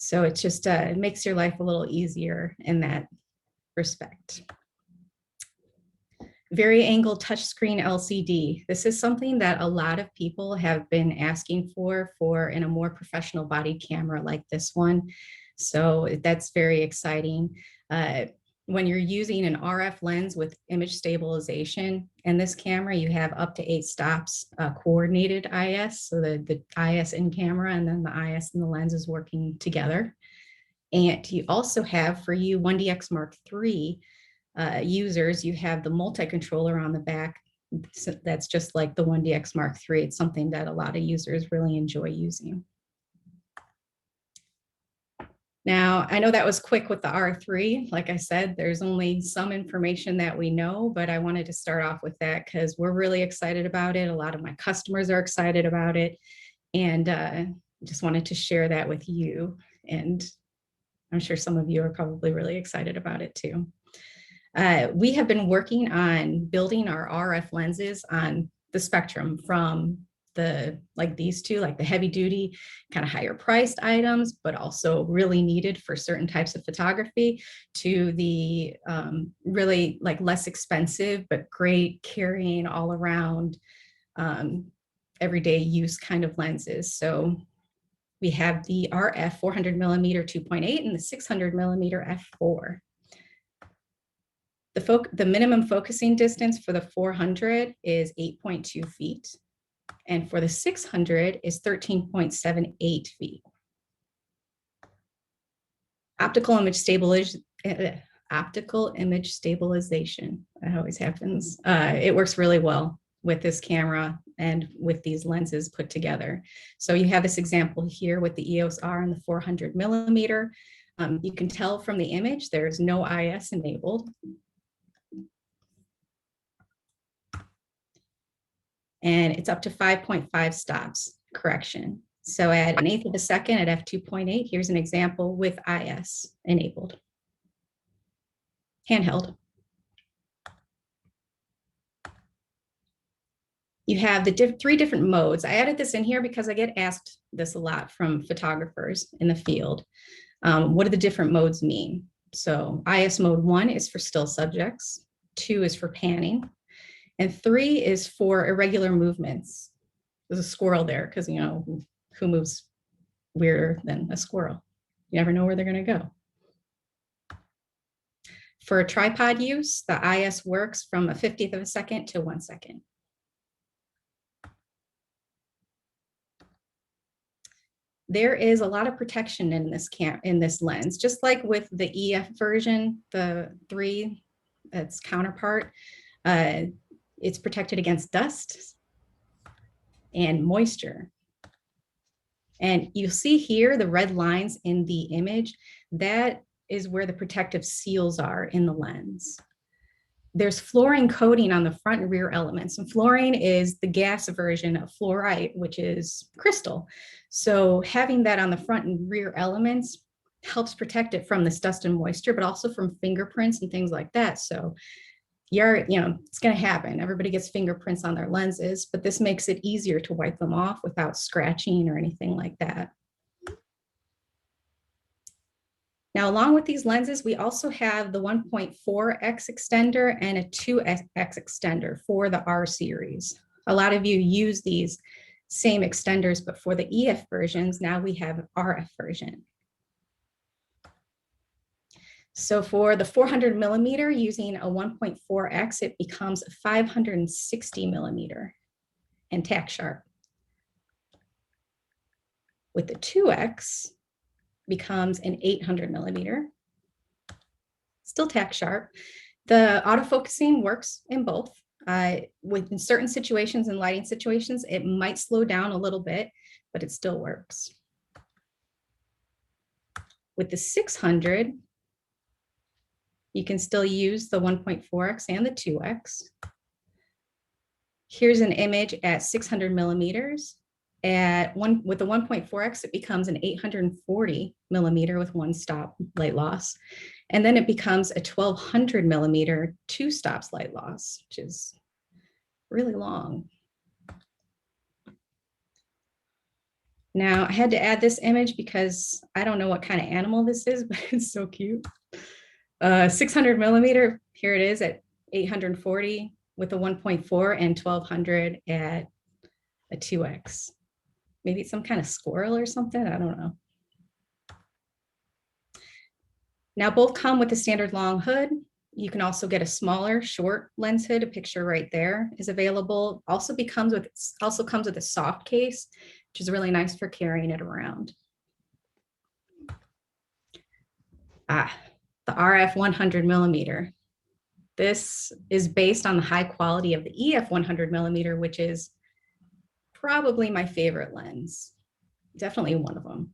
[SPEAKER 8] So it just it makes your life a little easier in that respect. Vari angle touchscreen LCD. This is something that a lot of people have been asking for in a more professional body camera like this one. So that's very exciting. When you're using an RF lens with image stabilization in this camera, you have up to 8 stops coordinated IS. So the IS in camera and then the IS in the lens is working together. And you also have, for you 1DX Mark III users, you have the multi-controller on the back. So that's just like the 1DX Mark III. It's something that a lot of users really enjoy using. Now, I know that was quick with the R3. Like I said, there's only some information that we know, but I wanted to start off with that because we're really excited about it. A lot of my customers are excited about it. And just wanted to share that with you. And I'm sure some of you are probably really excited about it too. We have been working on building our RF lenses on the spectrum from like these two, like the heavy duty, kind of higher priced items, but also really needed for certain types of photography, to the really like less expensive, but great carrying all around everyday use kind of lenses. So we have the RF 400 millimeter 2.8 and the 600 millimeter f4. The minimum focusing distance for the 400 is 8.2 feet. And for the 600 is 13.78 feet. Optical image stabilization, that always happens. It works really well with this camera and with these lenses put together. So you have this example here with the EOS R and the 400 millimeter. You can tell from the image there's no IS enabled. And it's up to 5.5 stops, correction. So at 1/8 of a second at f2.8, here's an example with IS enabled. Handheld. You have the 3 different modes. I added this in here because I get asked this a lot from photographers in the field. What do the different modes mean? So IS mode 1 is for still subjects, 2 is for panning, and 3 is for irregular movements. There's a squirrel there because, you know, who moves weirder than a squirrel? You never know where they're going to go. For tripod use, the IS works from 1/50 of a second to 1 second. There is a lot of protection in this lens, just like with the EF version, the 3, that's counterpart. It's protected against dust and moisture. And you'll see here the red lines in the image. That is where the protective seals are in the lens. There's fluorine coating on the front and rear elements. And fluorine is the gas version of fluorite, which is crystal. So having that on the front and rear elements helps protect it from this dust and moisture, but also from fingerprints and things like that. So it's going to happen. Everybody gets fingerprints on their lenses, but this makes it easier to wipe them off without scratching or anything like that. Now, along with these lenses, we also have the 1.4x extender and a 2x extender for the R series. A lot of you use these same extenders, but for the EF versions, now we have RF version. So for the 400 millimeter using a 1.4x, it becomes a 560 millimeter and tack sharp. With the 2x, becomes an 800 millimeter, still tack sharp. The autofocusing works in both. In certain situations and lighting situations, it might slow down a little bit, but it still works. With the 600, you can still use the 1.4x and the 2x. Here's an image at 600 millimeters. With the 1.4x, it becomes an 840 millimeter with 1 stop light loss. And then it becomes a 1200 millimeter 2 stops light loss, which is really long. Now I had to add this image because I don't know what kind of animal this is, but it's so cute. 600 millimeter, here it is at 840 with a 1.4 and 1200 at a 2x. Maybe it's some kind of squirrel or something, I don't know. Now both come with a standard long hood. You can also get a smaller short lens hood. A picture right there is available. Also comes with a soft case, which is really nice for carrying it around. The RF 100 millimeter. This is based on the high quality of the EF 100 millimeter, which is probably my favorite lens. Definitely one of them.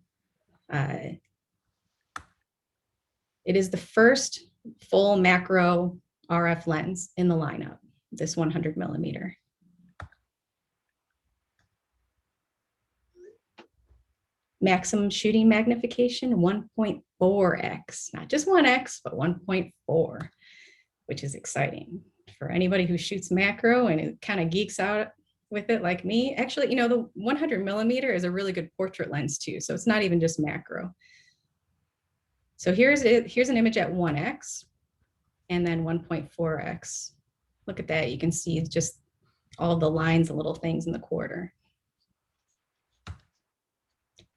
[SPEAKER 8] It is the first full macro RF lens in the lineup, this 100 millimeter. Maximum shooting magnification, 1.4x, not just 1x, but 1.4, which is exciting for anybody who shoots macro and it kind of geeks out with it like me. Actually, you know, the 100 millimeter is a really good portrait lens too, so it's not even just macro. So here's an image at 1x and then 1.4x. Look at that, you can see just all the lines and little things in the quarter.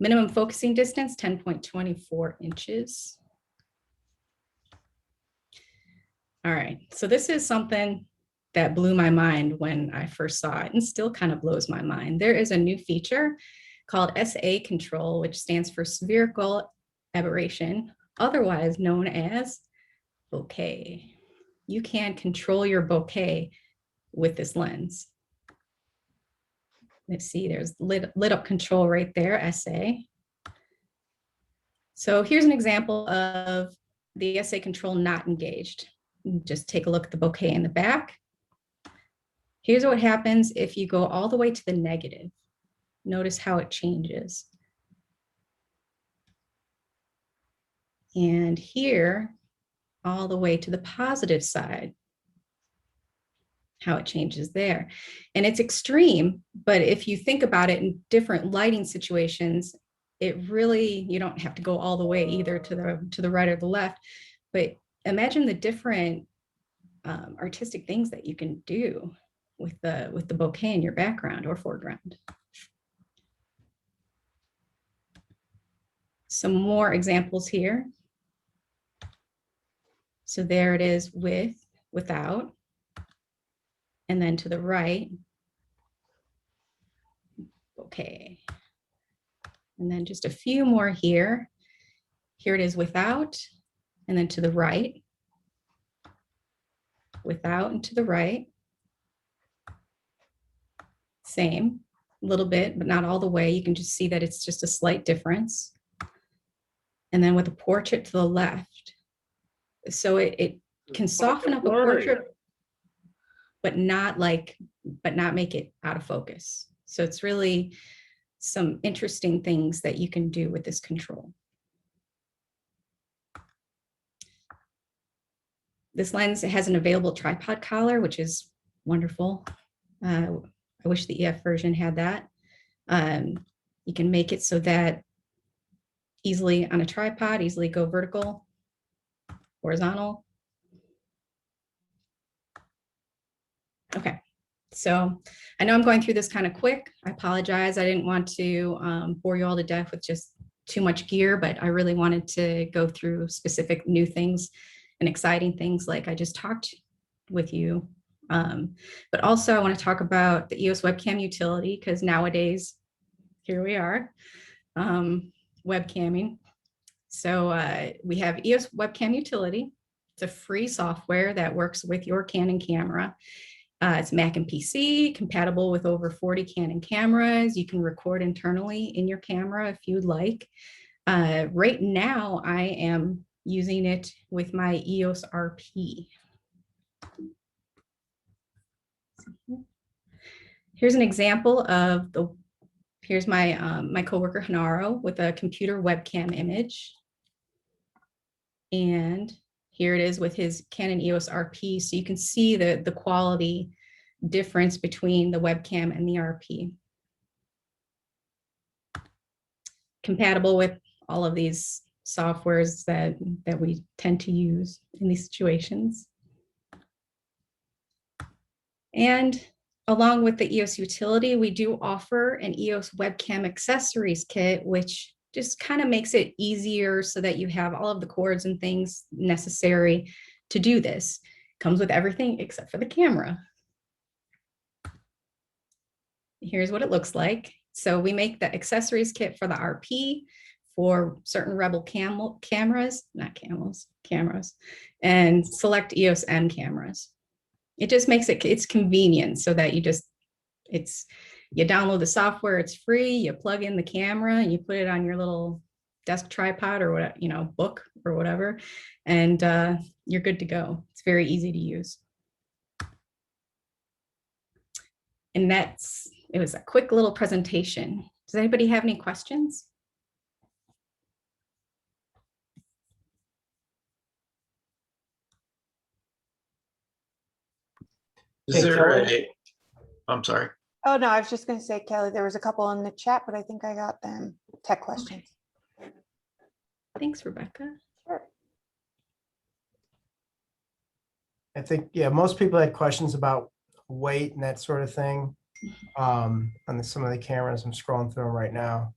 [SPEAKER 8] Minimum focusing distance, 10.24 inches. All right, so this is something that blew my mind when I first saw it and still kind of blows my mind. There is a new feature called SA control, which stands for spherical aberration, otherwise known as bokeh. You can control your bokeh with this lens. Let's see, there's lit up control right there, SA. So here's an example of the SA control not engaged. Just take a look at the bokeh in the back. Here's what happens if you go all the way to the negative. Notice how it changes. And here, all the way to the positive side, how it changes there. And it's extreme, but if you think about it in different lighting situations, it really, you don't have to go all the way either to the right or the left, but imagine the different artistic things that you can do with the bokeh in your background or foreground. Some more examples here. So there it is with, without, and then to the right, bokeh. And then just a few more here. Here it is without, and then to the right, without and to the right. Same, a little bit, but not all the way. You can just see that it's just a slight difference. And then with a portrait to the left. So it can soften up a portrait, but not make it out of focus. So it's really some interesting things that you can do with this control. This lens has an available tripod collar, which is wonderful. I wish the EF version had that. You can make it so that easily on a tripod, easily go vertical, horizontal. Okay, so I know I'm going through this kind of quick. I apologize. I didn't want to bore you all to death with just too much gear, but I really wanted to go through specific new things and exciting things like I just talked with you. But also I want to talk about the EOS webcam utility, because nowadays, here we are, webcamming. So we have EOS webcam utility. It's a free software that works with your Canon camera. It's Mac and PC, compatible with over 40 Canon cameras. You can record internally in your camera if you'd like. Right now, I am using it with my EOS RP. Here's an example of here's my, my coworker Hanaro with a computer webcam image. And here it is with his Canon EOS RP. So you can see the quality difference between the webcam and the RP. compatible with all of these softwares that we tend to use in these situations. And along with the EOS utility, we do offer an EOS webcam accessories kit, which just kind of makes it easier so that you have all of the cords and things necessary to do this. Comes with everything except for the camera. Here's what it looks like. So we make the accessories kit for the RP, for certain Rebel cameras, not camels, cameras, and select EOS M cameras. It just makes it's convenient so that you download the software, it's free, you plug in the camera and you put it on your little desk tripod or what, book or whatever, and you're good to go. It's very easy to use. And it was a quick little presentation. Does anybody have any questions?
[SPEAKER 1] Hey,
[SPEAKER 9] I'm sorry.
[SPEAKER 10] Oh, no, I was just going to say, Kelly, there was a couple in the chat, but I think I got them tech questions.
[SPEAKER 8] Thanks, Rebecca.
[SPEAKER 10] Sure.
[SPEAKER 1] I think, yeah, most people had questions about weight and that sort of thing on some of the cameras. I'm scrolling through them right now.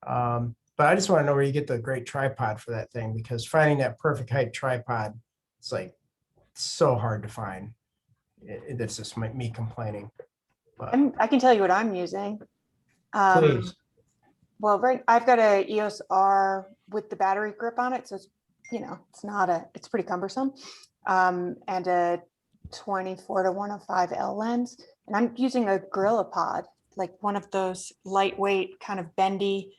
[SPEAKER 1] But I just want to know where you get the great tripod for that thing, because finding that perfect height tripod, it's like so hard to find. That's just me complaining. But
[SPEAKER 10] I can tell you what I'm using.
[SPEAKER 1] please.
[SPEAKER 10] Well, I've got a EOS R with the battery grip on it. So it's, it's pretty cumbersome. And a 24-105 L lens. And I'm using a GorillaPod, like one of those lightweight kind of bendy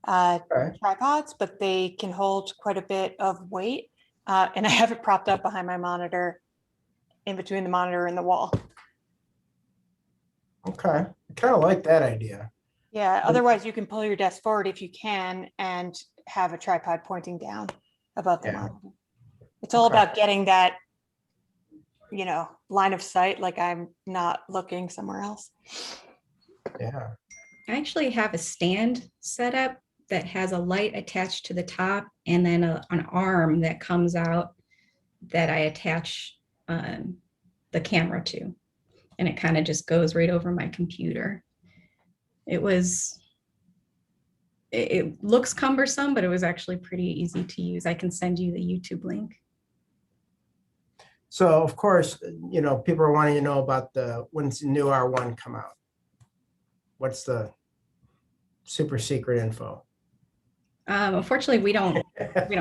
[SPEAKER 10] tripods, but they can hold quite a bit of weight. And I have it propped up behind my monitor, in between the monitor and the wall.
[SPEAKER 1] Okay, I kind of like that idea.
[SPEAKER 10] Yeah, otherwise you can pull your desk forward if you can and have a tripod pointing down above the monitor. It's all about getting that, line of sight, like I'm not looking somewhere else.
[SPEAKER 1] Yeah.
[SPEAKER 8] I actually have a stand set up that has a light attached to the top and then an arm that comes out that I attach the camera to. And it kind of just goes right over my computer. It looks cumbersome, but it was actually pretty easy to use. I can send you the YouTube link.
[SPEAKER 1] So of course, people are wanting to know about when's the new R1 come out? What's the super secret info?
[SPEAKER 8] Unfortunately, we don't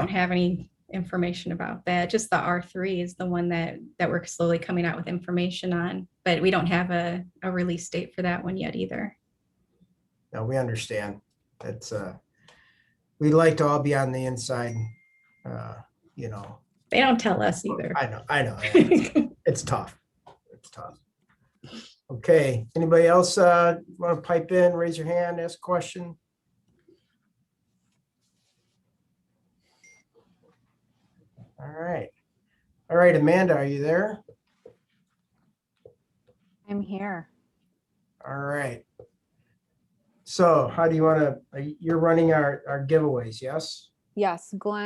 [SPEAKER 8] have any information about that. Just the R3 is the one that we're slowly coming out with information on, but we don't have a release date for that one yet either.
[SPEAKER 1] No, we understand. That's we'd like to all be on the inside.
[SPEAKER 8] They don't tell us either.
[SPEAKER 1] I know. It's tough. It's tough. Okay. Anybody else want to pipe in? Raise your hand. Ask a question. All right. All right, Amanda, are you there?
[SPEAKER 11] I'm here.
[SPEAKER 1] All right. So how do you want to? You're running our giveaways, yes?
[SPEAKER 11] Yes, Glenn.